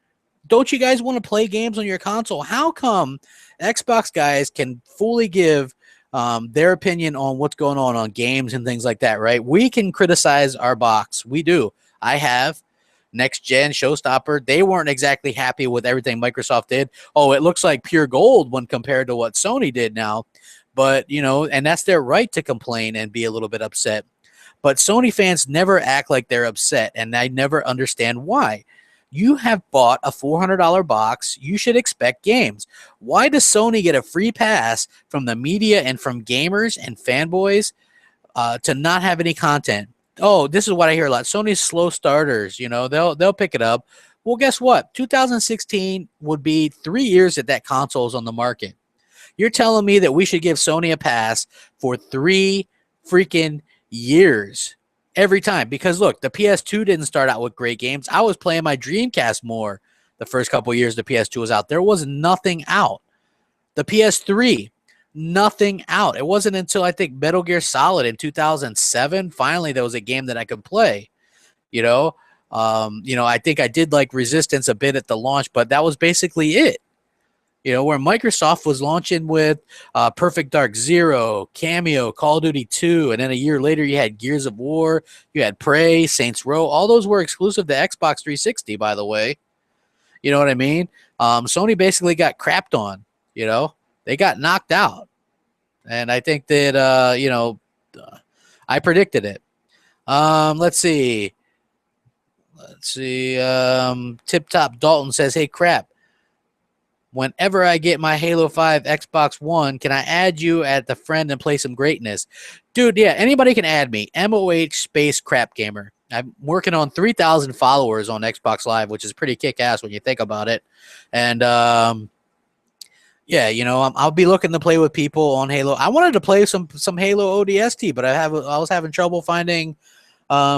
Don't you guys want to play games on your console? How come Xbox guys can fully give their opinion on what's going on games and things like that, right? We can criticize our box. We do. I have. Next gen, Showstopper, they weren't exactly happy with everything Microsoft did. Oh, it looks like pure gold when compared to what Sony did now. But, you know, and that's their right to complain and be a little bit upset. But Sony fans never act like they're upset, and I never understand why. You have bought a $400 box. You should expect games. Why does Sony get a free pass from the media and from gamers and fanboys to not have any content? Oh, this is what I hear a lot. Sony's slow starters, you know, they'll pick it up. Well, guess what? 2016 would be 3 years that that console is on the market. You're telling me that we should give Sony a pass for 3 freaking years every time? Because look, the PS2 didn't start out with great games. I was playing my Dreamcast more the first couple of years the PS2 was out. There was nothing out. The PS3, nothing out. It wasn't until I think Metal Gear Solid in 2007 finally there was a game that I could play. You know, I think I did like Resistance a bit at the launch, but that was basically it. You know, where Microsoft was launching with Perfect Dark Zero, Cameo, Call of Duty 2, and then a year later you had Gears of War, you had Prey, Saints Row. All those were exclusive to Xbox 360, by the way. You know what I mean? Sony basically got crapped on. You know, they got knocked out. And I think that, I predicted it. Let's see. Tip Top Dalton says, hey, crap. Whenever I get my Halo 5 Xbox One, can I add you at the friend and play some greatness? Dude, yeah, anybody can add me. MOH Space Crap Gamer. I'm working on 3,000 followers on Xbox Live, which is pretty kick-ass when you think about it. And, yeah, you know, I'll be looking to play with people on Halo. I wanted to play some Halo ODST, but I was having trouble finding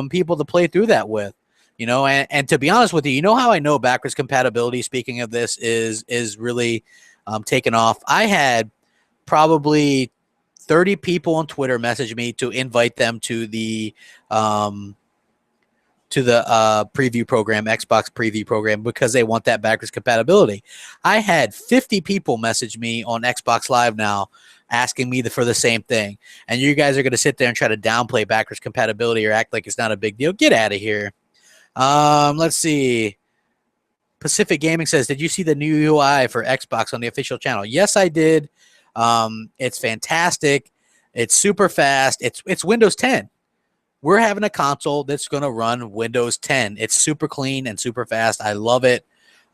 people to play through that with. You know, and to be honest with you, you know how I know backwards compatibility, speaking of this, is really taken off? I had probably 30 people on Twitter message me to invite them to the preview program, Xbox preview program, because they want that backwards compatibility. I had 50 people message me on Xbox Live now asking me for the same thing. And you guys are going to sit there and try to downplay backwards compatibility or act like it's not a big deal. Get out of here. Let's see. Pacific Gaming says, did you see the new UI for Xbox on the official channel? Yes, I did. It's fantastic. It's super fast. It's Windows 10. We're having a console that's going to run Windows 10. It's super clean and super fast. I love it.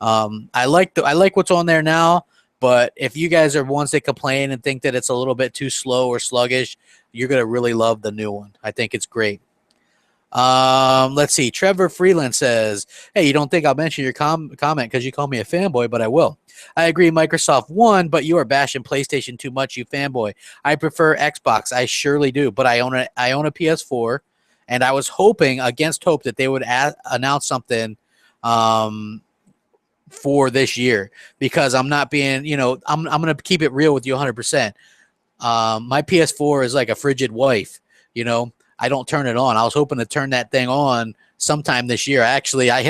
I like what's on there now, but if you guys are ones that complain and think that it's a little bit too slow or sluggish, you're going to really love the new one. I think it's great. Let's see. Trevor Freeland says, hey, you don't think I'll mention your comment because you call me a fanboy, but I will. I agree Microsoft won, but you are bashing PlayStation too much, you fanboy. I prefer Xbox. I surely do, but I own a PS4, and I was hoping against hope that they would announce something for this year, because I'm not being, I'm going to keep it real with you 100%. My PS4 is like a frigid wife, I don't turn it on. I was hoping to turn that thing on sometime this year. Actually, I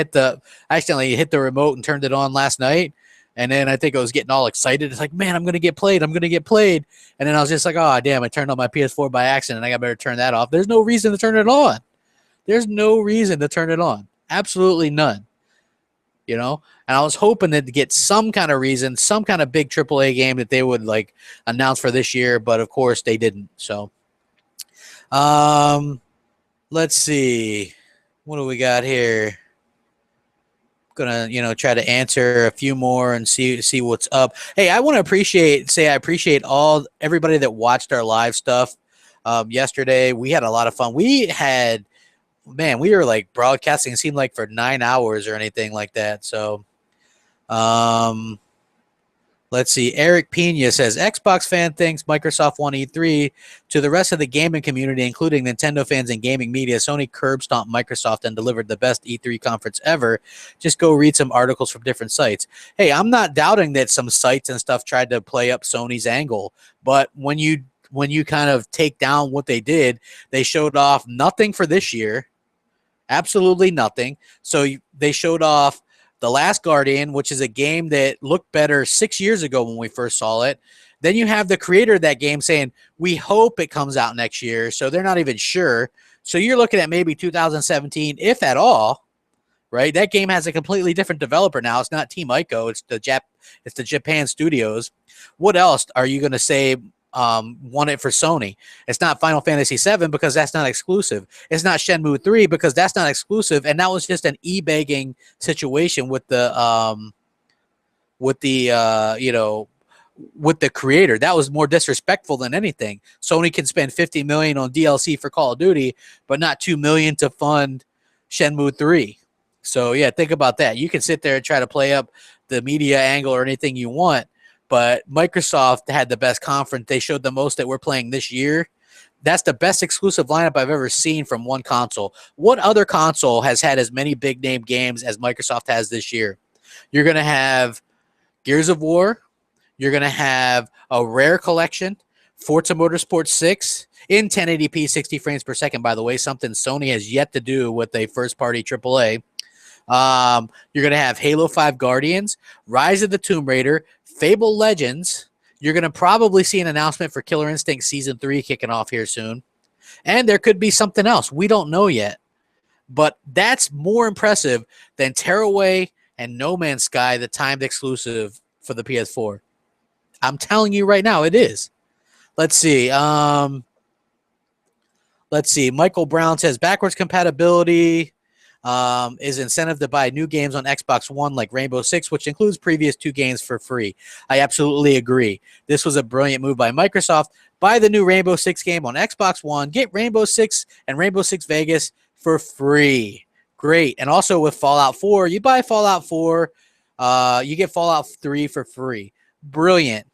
accidentally hit the remote and turned it on last night. And then I think I was getting all excited. It's like, man, I'm going to get played. I'm going to get played. And then I was just like, oh, damn, I turned on my PS4 by accident. I got better turn that off. There's no reason to turn it on. There's no reason to turn it on. Absolutely none. And I was hoping to get some kind of reason, some kind of big AAA game that they would like announce for this year. But of course they didn't. So, let's see. What do we got here? Gonna, try to answer a few more and see what's up. Hey, I want to appreciate everybody that watched our live stuff yesterday. We had a lot of fun. We were like broadcasting, it seemed like for 9 hours or anything like that. So let's see. Eric Pena says Xbox fan thinks Microsoft won E3. To the rest of the gaming community, including Nintendo fans and gaming media, Sony curb stomped Microsoft and delivered the best E3 conference ever. Just go read some articles from different sites. Hey, I'm not doubting that some sites and stuff tried to play up Sony's angle, but when you kind of take down what they did, they showed off nothing for this year. Absolutely nothing. So they showed off The Last Guardian, which is a game that looked better 6 years ago when we first saw it. Then you have the creator of that game saying, we hope it comes out next year. So they're not even sure. So you're looking at maybe 2017, if at all, right? That game has a completely different developer now. It's not Team Ico. It's the Japan Studios. What else are you going to say won it for Sony? It's not Final Fantasy VII because that's not exclusive. It's not Shenmue 3 because that's not exclusive. And that was just an e-begging situation with the creator. That was more disrespectful than anything. Sony can spend $50 million on DLC for Call of Duty, but not $2 million to fund Shenmue 3. So yeah, think about that. You can sit there and try to play up the media angle or anything you want, but Microsoft had the best conference. They showed the most that we're playing this year. That's the best exclusive lineup I've ever seen from one console. What other console has had as many big name games as Microsoft has this year? You're going to have Gears of War. You're going to have a Rare collection, Forza Motorsport 6 in 1080p 60 frames per second, by the way, something Sony has yet to do with a first-party AAA. You're going to have Halo 5 Guardians, Rise of the Tomb Raider, Fable Legends. You're going to probably see an announcement for Killer Instinct Season 3 kicking off here soon. And there could be something else. We don't know yet. But that's more impressive than Tearaway and No Man's Sky, the timed exclusive for the PS4. I'm telling you right now, it is. Let's see. Michael Brown says backwards compatibility is incentive to buy new games on Xbox One like Rainbow Six, which includes previous 2 games for free. I absolutely agree. This was a brilliant move by Microsoft. Buy the new Rainbow Six game on Xbox One. Get Rainbow Six and Rainbow Six Vegas for free. Great. And also with Fallout 4, you buy Fallout 4, you get Fallout 3 for free. Brilliant.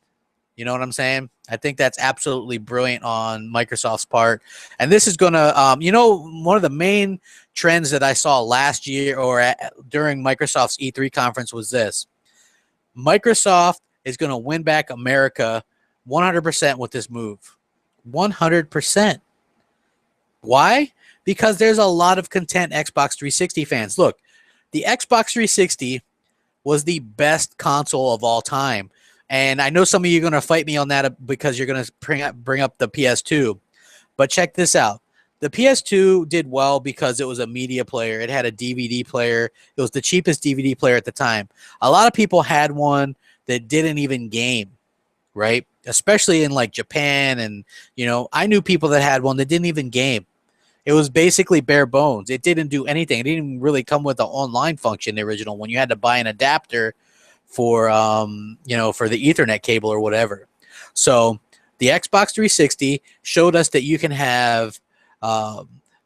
You know what I'm saying? I think that's absolutely brilliant on Microsoft's part. And this is going to, one of the main trends that I saw last year during Microsoft's E3 conference was this. Microsoft is going to win back America 100% with this move. 100%. Why? Because there's a lot of content Xbox 360 fans. Look, the Xbox 360 was the best console of all time. And I know some of you are going to fight me on that because you're going to bring up the PS2. But check this out. The PS2 did well because it was a media player. It had a DVD player. It was the cheapest DVD player at the time. A lot of people had one that didn't even game, right? Especially in like Japan. And, I knew people that had one that didn't even game. It was basically bare bones. It didn't do anything. It didn't really come with the online function, the original one. You had to buy an adapter for for the Ethernet cable or whatever. So the Xbox 360 showed us that you can have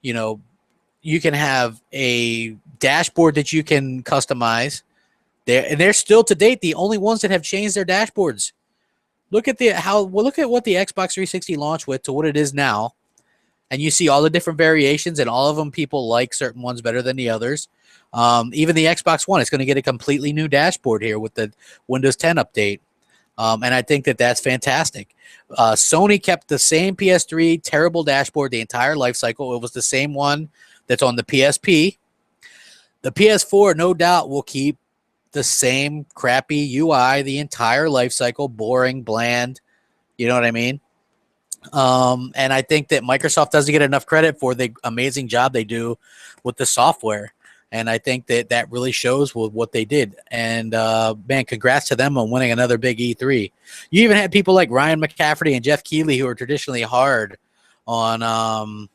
you can have a dashboard that you can customize. They're still to date the only ones that have changed their dashboards. Look at what the Xbox 360 launched with to what it is now. And you see all the different variations, and all of them people like certain ones better than the others. Even the Xbox One is going to get a completely new dashboard here with the Windows 10 update. And I think that that's fantastic. Sony kept the same PS3 terrible dashboard the entire life cycle. It was the same one that's on the PSP. The PS4, no doubt, will keep the same crappy UI the entire life cycle, boring, bland. You know what I mean? And I think that Microsoft doesn't get enough credit for the amazing job they do with the software. And I think that really shows with what they did. And, man, congrats to them on winning another big E3. You even had people like Ryan McCafferty and Jeff Keighley who are traditionally hard on,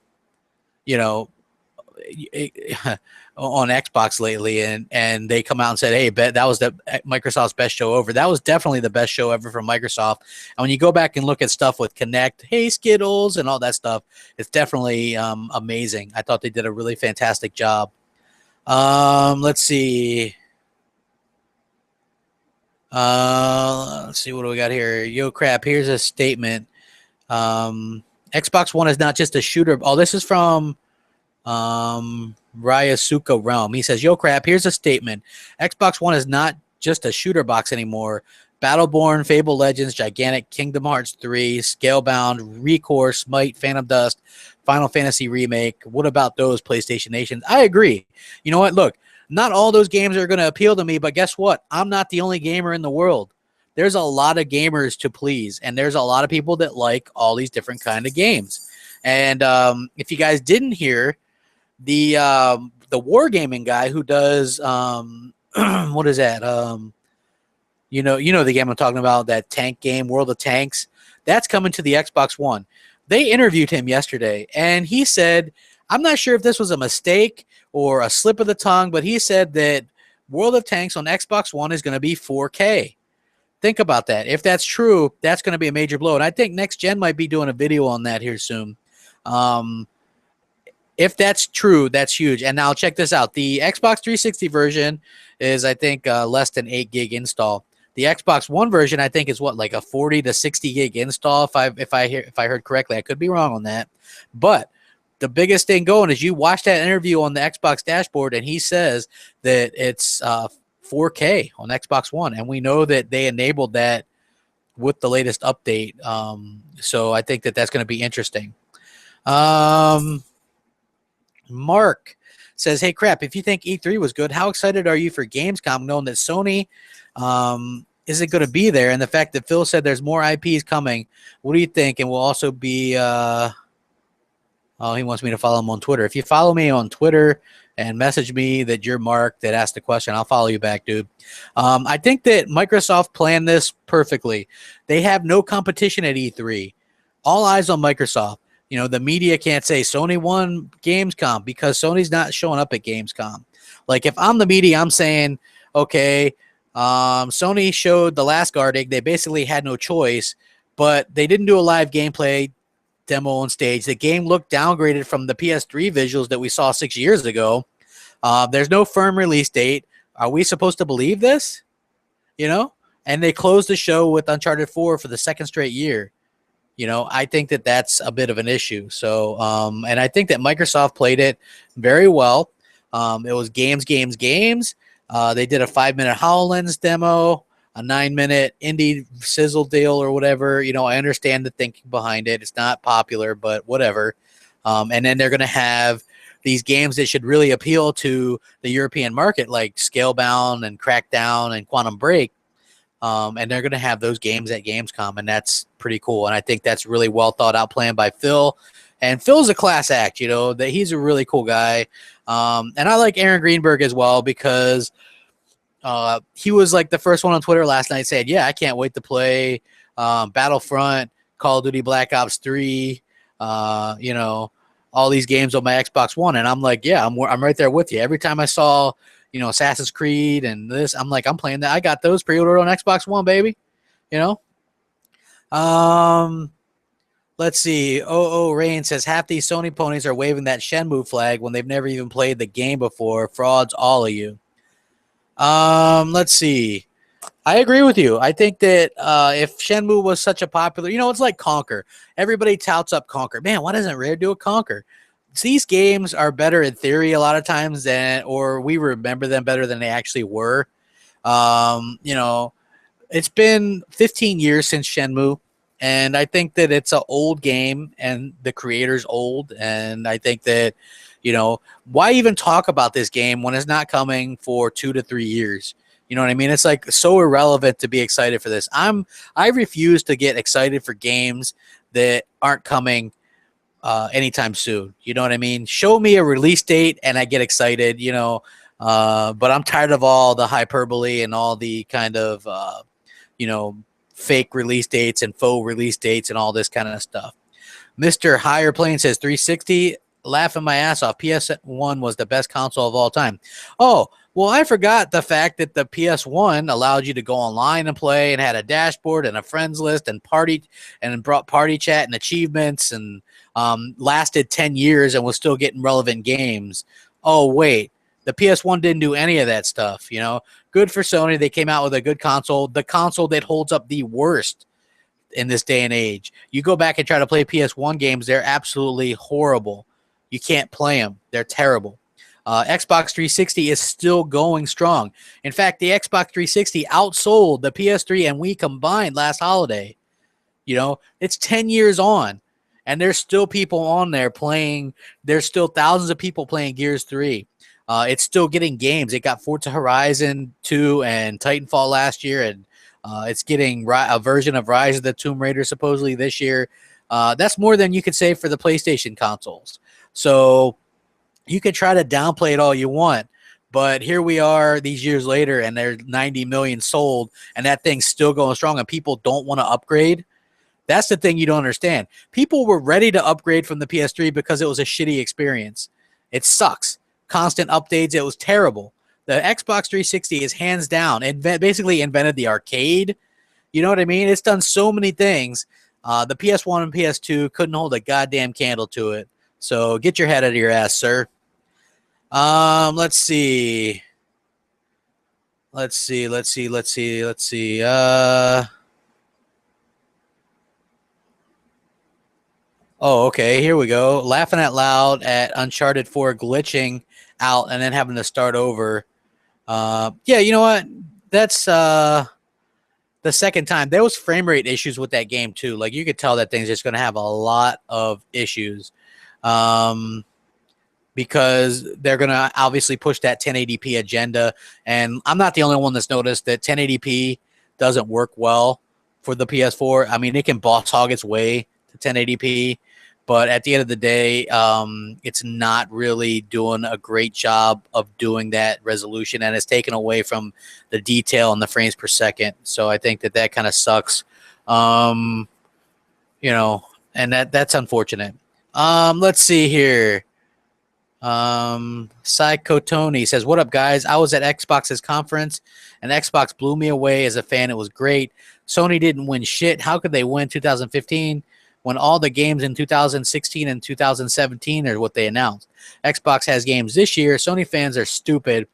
on Xbox lately, and they come out and said, "Hey, that was the Microsoft's best show ever." That was definitely the best show ever from Microsoft. And when you go back and look at stuff with Kinect, hey Skittles, and all that stuff, it's definitely amazing. I thought they did a really fantastic job. Let's see. Let's see what do we got here. Yo, crap. Here's a statement. Xbox One is not just a shooter. Oh, this is from Ryasuka Realm. He says, "Yo, crap. Here's a statement. Xbox One is not just a shooter box anymore. Battleborn, Fable Legends, Gigantic, Kingdom Hearts 3, Scalebound, Recourse, Smite, Phantom Dust, Final Fantasy Remake. What about those PlayStation Nations?" I agree. You know what? Look, not all those games are going to appeal to me, but guess what? I'm not the only gamer in the world. There's a lot of gamers to please, and there's a lot of people that like all these different kind of games. And if you guys didn't hear, the wargaming guy who does what is that? You know the game I'm talking about, that tank game, World of Tanks. That's coming to the Xbox One. They interviewed him yesterday, and he said, I'm not sure if this was a mistake or a slip of the tongue, but he said that World of Tanks on Xbox One is going to be 4K. Think about that. If that's true, that's going to be a major blow. And I think Next Gen might be doing a video on that here soon. If that's true, that's huge. And now check this out. The Xbox 360 version is, I think, less than 8 gig install. The Xbox One version, I think, is what, like a 40 to 60 gig install, if I heard correctly. I could be wrong on that. But the biggest thing going is you watch that interview on the Xbox dashboard, and he says that it's 4K on Xbox One. And we know that they enabled that with the latest update. So I think that that's going to be interesting. Mark says, "Hey, crap, if you think E3 was good, how excited are you for Gamescom, knowing that Sony isn't going to be there, and the fact that Phil said there's more IPs coming? What do you think? And will also be oh, he wants me to follow him on Twitter. If you follow me on Twitter and message me that you're Mark that asked the question, I'll follow you back, dude. I think that Microsoft planned this perfectly. They have no competition at E3. All eyes on Microsoft. You know, the media can't say Sony won Gamescom because Sony's not showing up at Gamescom. Like, if I'm the media, I'm saying, okay, Sony showed The Last Guardian. They basically had no choice, but they didn't do a live gameplay demo on stage. The game looked downgraded from the PS3 visuals that we saw 6 years ago. There's no firm release date. Are we supposed to believe this? You know? And they closed the show with Uncharted 4 for the second straight year. You know, I think that that's a bit of an issue. So, and I think that Microsoft played it very well. It was games. They did a 5-minute HoloLens demo, a 9-minute indie sizzle deal or whatever. You know, I understand the thinking behind it. It's not popular, but whatever. And then they're going to have these games that should really appeal to the European market, like Scalebound and Crackdown and Quantum Break. And they're going to have those games at Gamescom, and that's pretty cool. And I think that's really well thought out plan by Phil. And Phil's a class act, you know, that he's a really cool guy. And I like Aaron Greenberg as well because he was like the first one on Twitter last night saying, yeah, I can't wait to play Battlefront, Call of Duty Black Ops 3, you know, all these games on my Xbox One. And I'm like, yeah, I'm right there with you. Every time I saw, you know, Assassin's Creed and this, I'm like, I'm playing that. I got those pre-ordered on Xbox One, baby. You know? Let's see. Rain says, half these Sony ponies are waving that Shenmue flag when they've never even played the game before. Frauds, all of you. Let's see. I agree with you. I think that if Shenmue was such a popular, you know, it's like Conquer. Everybody touts up Conquer. Man, why doesn't Rare do a Conquer? These games are better in theory a lot of times or we remember them better than they actually were. You know, it's been 15 years since Shenmue, and I think that it's an old game, and the creator's old, and I think that, you know, why even talk about this game when it's not coming for 2 to 3 years? You know what I mean? It's like so irrelevant to be excited for this. I refuse to get excited for games that aren't coming anytime soon. You know what I mean? Show me a release date and I get excited, you know, but I'm tired of all the hyperbole and all the kind of, you know, fake release dates and faux release dates and all this kind of stuff. Mr. Higher Plane says 360. laughing my ass off. PS1 was the best console of all time. Oh, well, I forgot the fact that the PS1 allowed you to go online and play and had a dashboard and a friends list and party and brought party chat and achievements and lasted 10 years and was still getting relevant games. Oh, wait. The PS1 didn't do any of that stuff, you know. Good for Sony. They came out with a good console. The console that holds up the worst in this day and age. You go back and try to play PS1 games, they're absolutely horrible. You can't play them. They're terrible. Xbox 360 is still going strong. In fact, the Xbox 360 outsold the PS3 and Wii combined last holiday. You know, it's 10 years on, and there's still people on there playing. There's still thousands of people playing Gears 3. It's still getting games. It got Forza Horizon 2 and Titanfall last year, and it's getting a version of Rise of the Tomb Raider supposedly this year. That's more than you could say for the PlayStation consoles. So you could try to downplay it all you want, but here we are these years later, and there's 90 million sold, and that thing's still going strong, and people don't want to upgrade. That's the thing you don't understand. People were ready to upgrade from the PS3 because it was a shitty experience. It sucks. Constant updates. It was terrible. The Xbox 360 is hands down and basically invented the arcade. You know what I mean? It's done so many things. The PS1 and PS2 couldn't hold a goddamn candle to it. So get your head out of your ass, sir. Let's see. Oh, okay. Here we go. Laughing out loud at Uncharted 4 glitching out and then having to start over. Yeah, you know what? That's the second time. There was frame rate issues with that game too. Like you could tell that thing's just going to have a lot of issues. Because they're going to obviously push that 1080p agenda. And I'm not the only one that's noticed that 1080p doesn't work well for the PS4. I mean, it can boss hog its way to 1080p, but at the end of the day, it's not really doing a great job of doing that resolution, and it's taken away from the detail and the frames per second. So I think that kind of sucks, you know, and that's unfortunate. Let's see here. Psycho Tony says, "What up, guys? I was at Xbox's conference, and Xbox blew me away as a fan. It was great. Sony didn't win shit. How could they win 2015 when all the games in 2016 and 2017 are what they announced? Xbox has games this year. Sony fans are stupid.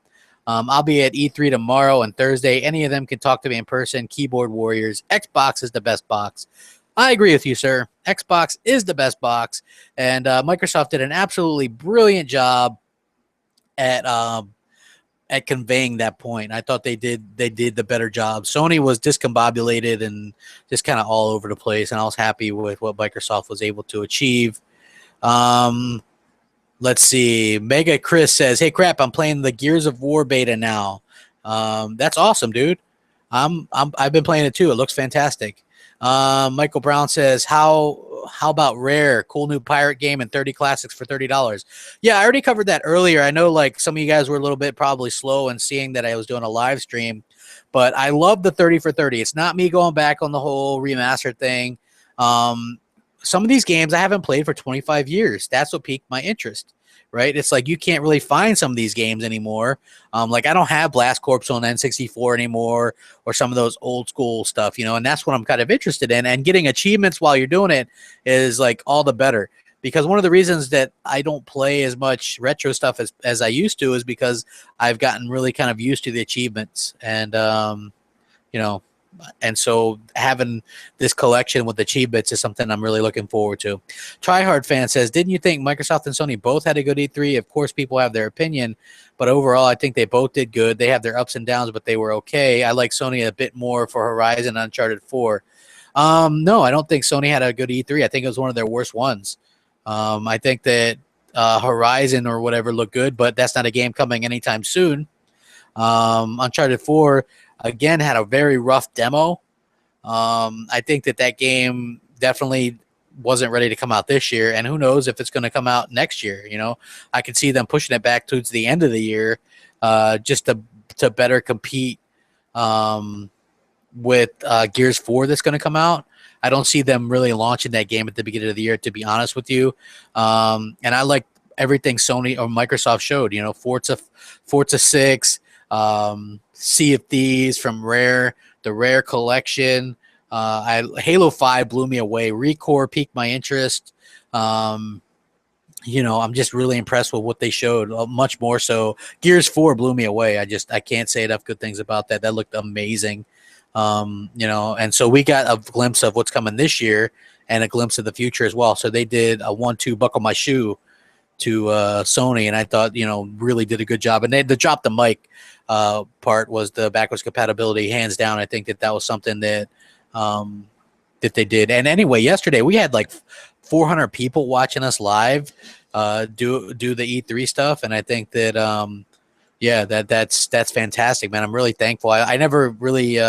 I'll be at E3 tomorrow and Thursday. Any of them can talk to me in person. Keyboard warriors. Xbox is the best box." I agree with you, sir. Xbox is the best box, and Microsoft did an absolutely brilliant job at conveying that point. I thought they did the better job. Sony was discombobulated and just kind of all over the place, and I was happy with what Microsoft was able to achieve. Let's see. Mega Chris says, "Hey, crap! I'm playing the Gears of War beta now. That's awesome, dude. I've been playing it too. It looks fantastic." Michael Brown says, how about Rare? Cool new pirate game and 30 classics for $30. Yeah, I already covered that earlier. I know like some of you guys were a little bit probably slow in seeing that I was doing a live stream, but I love the 30 for 30. It's not me going back on the whole remastered thing. Some of these games I haven't played for 25 years. That's what piqued my interest. Right? It's like you can't really find some of these games anymore. Like I don't have Blast Corps on N64 anymore, or some of those old school stuff, you know, and that's what I'm kind of interested in. And getting achievements while you're doing it is like all the better. Because one of the reasons that I don't play as much retro stuff as I used to is because I've gotten really kind of used to the achievements. And, you know, and so having this collection with achievements is something I'm really looking forward to. Tryhard fan says, "Didn't you think Microsoft and Sony both had a good E3? Of course, people have their opinion, but overall, I think they both did good. They have their ups and downs, but they were okay. I like Sony a bit more for Horizon and Uncharted 4. No, I don't think Sony had a good E3. I think it was one of their worst ones. I think that Horizon or whatever looked good, but that's not a game coming anytime soon. Uncharted 4, again, had a very rough demo. I think that game definitely wasn't ready to come out this year, and who knows if it's going to come out next year. You know, I could see them pushing it back towards the end of the year, just to better compete with Gears 4 that's going to come out. I don't see them really launching that game at the beginning of the year, to be honest with you. And I like everything Sony or Microsoft showed. Forza 6, Sea of Thieves from Rare, the Rare collection. Halo 5 blew me away. Recore piqued my interest. I'm just really impressed with what they showed. Much more so, Gears 4 blew me away. I can't say enough good things about that. That looked amazing. And so we got a glimpse of what's coming this year and a glimpse of the future as well. So they did a 1-2 buckle my shoe to Sony, and I thought, really did a good job. And the drop the mic part was the backwards compatibility, hands down. I think that was something that that they did. And anyway, yesterday we had like 400 people watching us live do the E3 stuff, and I think that that's fantastic, man. I'm really thankful. I never really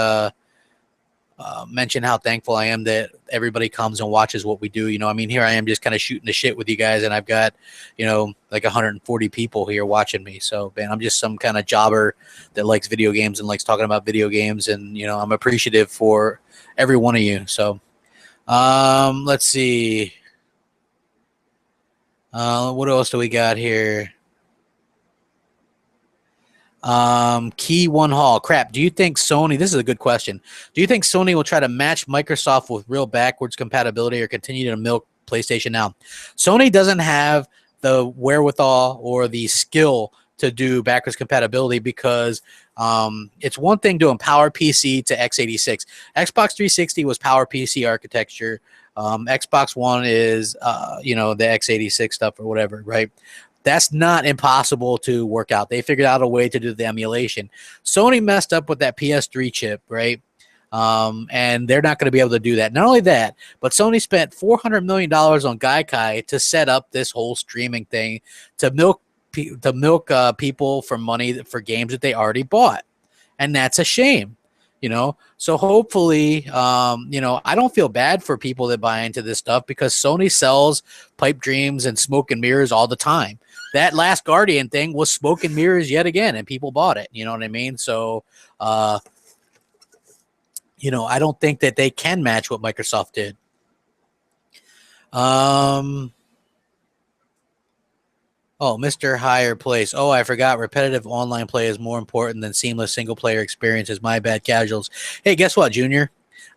mention how thankful I am that everybody comes and watches what we do. Here I am just kind of shooting the shit with you guys, and I've got, like 140 people here watching me. So, man, I'm just some kind of jobber that likes video games and likes talking about video games, and I'm appreciative for every one of you. So, let's see. What else do we got here? Key One Hall. Crap. Do you think Sony, this is a good question. Do you think Sony will try to match Microsoft with real backwards compatibility or continue to milk PlayStation now? Sony doesn't have the wherewithal or the skill to do backwards compatibility because it's one thing doing PowerPC to x86. Xbox 360 was PowerPC architecture. Xbox One is, the x86 stuff or whatever, right? That's not impossible to work out. They figured out a way to do the emulation. Sony messed up with that PS3 chip, right? And they're not going to be able to do that. Not only that, but Sony spent $400 million on Gaikai to set up this whole streaming thing to milk people for money for games that they already bought. And that's a shame. So hopefully, I don't feel bad for people that buy into this stuff because Sony sells pipe dreams and smoke and mirrors all the time. That Last Guardian thing was smoke and mirrors yet again, and people bought it. You know what I mean? So, I don't think that they can match what Microsoft did. Oh, Mr. Higher Place. Oh, I forgot. Repetitive online play is more important than seamless single-player experiences. My bad, casuals. Hey, guess what, Junior?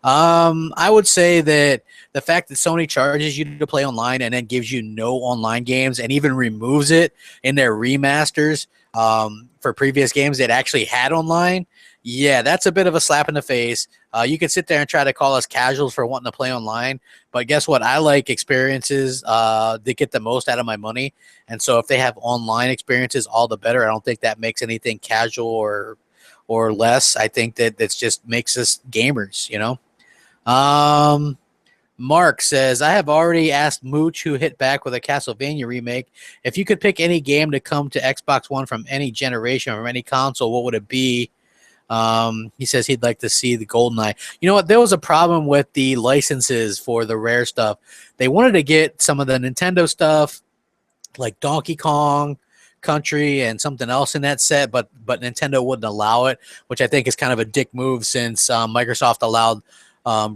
I would say that the fact that Sony charges you to play online and then gives you no online games and even removes it in their remasters for previous games that actually had online, yeah, that's a bit of a slap in the face. You can sit there and try to call us casuals for wanting to play online, but guess what? I like experiences that get the most out of my money, and so if they have online experiences, all the better. I don't think that makes anything casual or less. I think that just makes us gamers, Mark says, I have already asked Mooch, who hit back with a Castlevania remake, if you could pick any game to come to Xbox One from any generation or any console, what would it be? He says he'd like to see the GoldenEye. You know what? There was a problem with the licenses for the Rare stuff. They wanted to get some of the Nintendo stuff, like Donkey Kong Country and something else in that set, but Nintendo wouldn't allow it, which I think is kind of a dick move since Microsoft allowed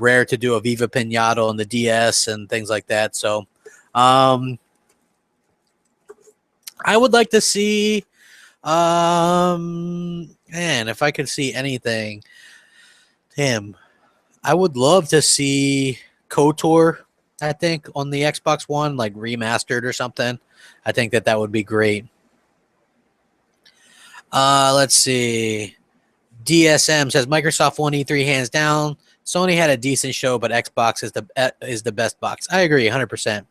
Rare to do a Viva Pinata on the DS and things like that. So I would like to see man, if I could see anything, damn, I would love to see KOTOR, I think, on the Xbox One, like remastered or something. I think that would be great. Let's see. DSM says Microsoft won E3 hands down. Sony had a decent show, but Xbox is the best box. I agree, 100%.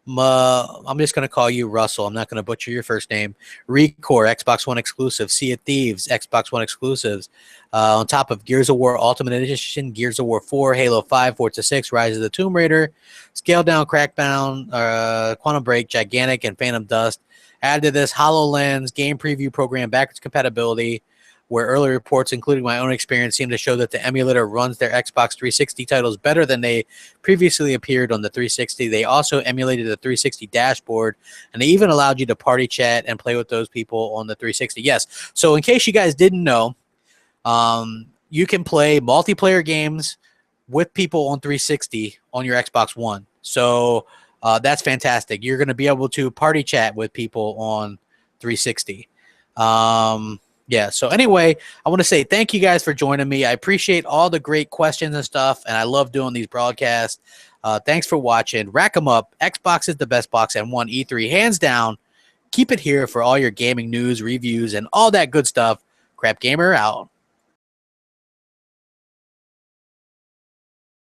I'm just going to call you Russell. I'm not going to butcher your first name. Recore, Xbox One exclusive. Sea of Thieves, Xbox One exclusives. On top of Gears of War Ultimate Edition, Gears of War 4, Halo 5, Forza 6, Rise of the Tomb Raider, Scaled Down, Crackdown, Quantum Break, Gigantic, and Phantom Dust. Add to this HoloLens game preview program backwards compatibility, where early reports, including my own experience, seem to show that the emulator runs their Xbox 360 titles better than they previously appeared on the 360. They also emulated the 360 dashboard, and they even allowed you to party chat and play with those people on the 360. Yes, so in case you guys didn't know, you can play multiplayer games with people on 360 on your Xbox One. So That's fantastic. You're going to be able to party chat with people on 360. Yeah. So anyway, I want to say thank you guys for joining me. I appreciate all the great questions and stuff, and I love doing these broadcasts. Thanks for watching. Rack 'em up. Xbox is the best box and one E3 hands down. Keep it here for all your gaming news, reviews, and all that good stuff. Crap Gamer out.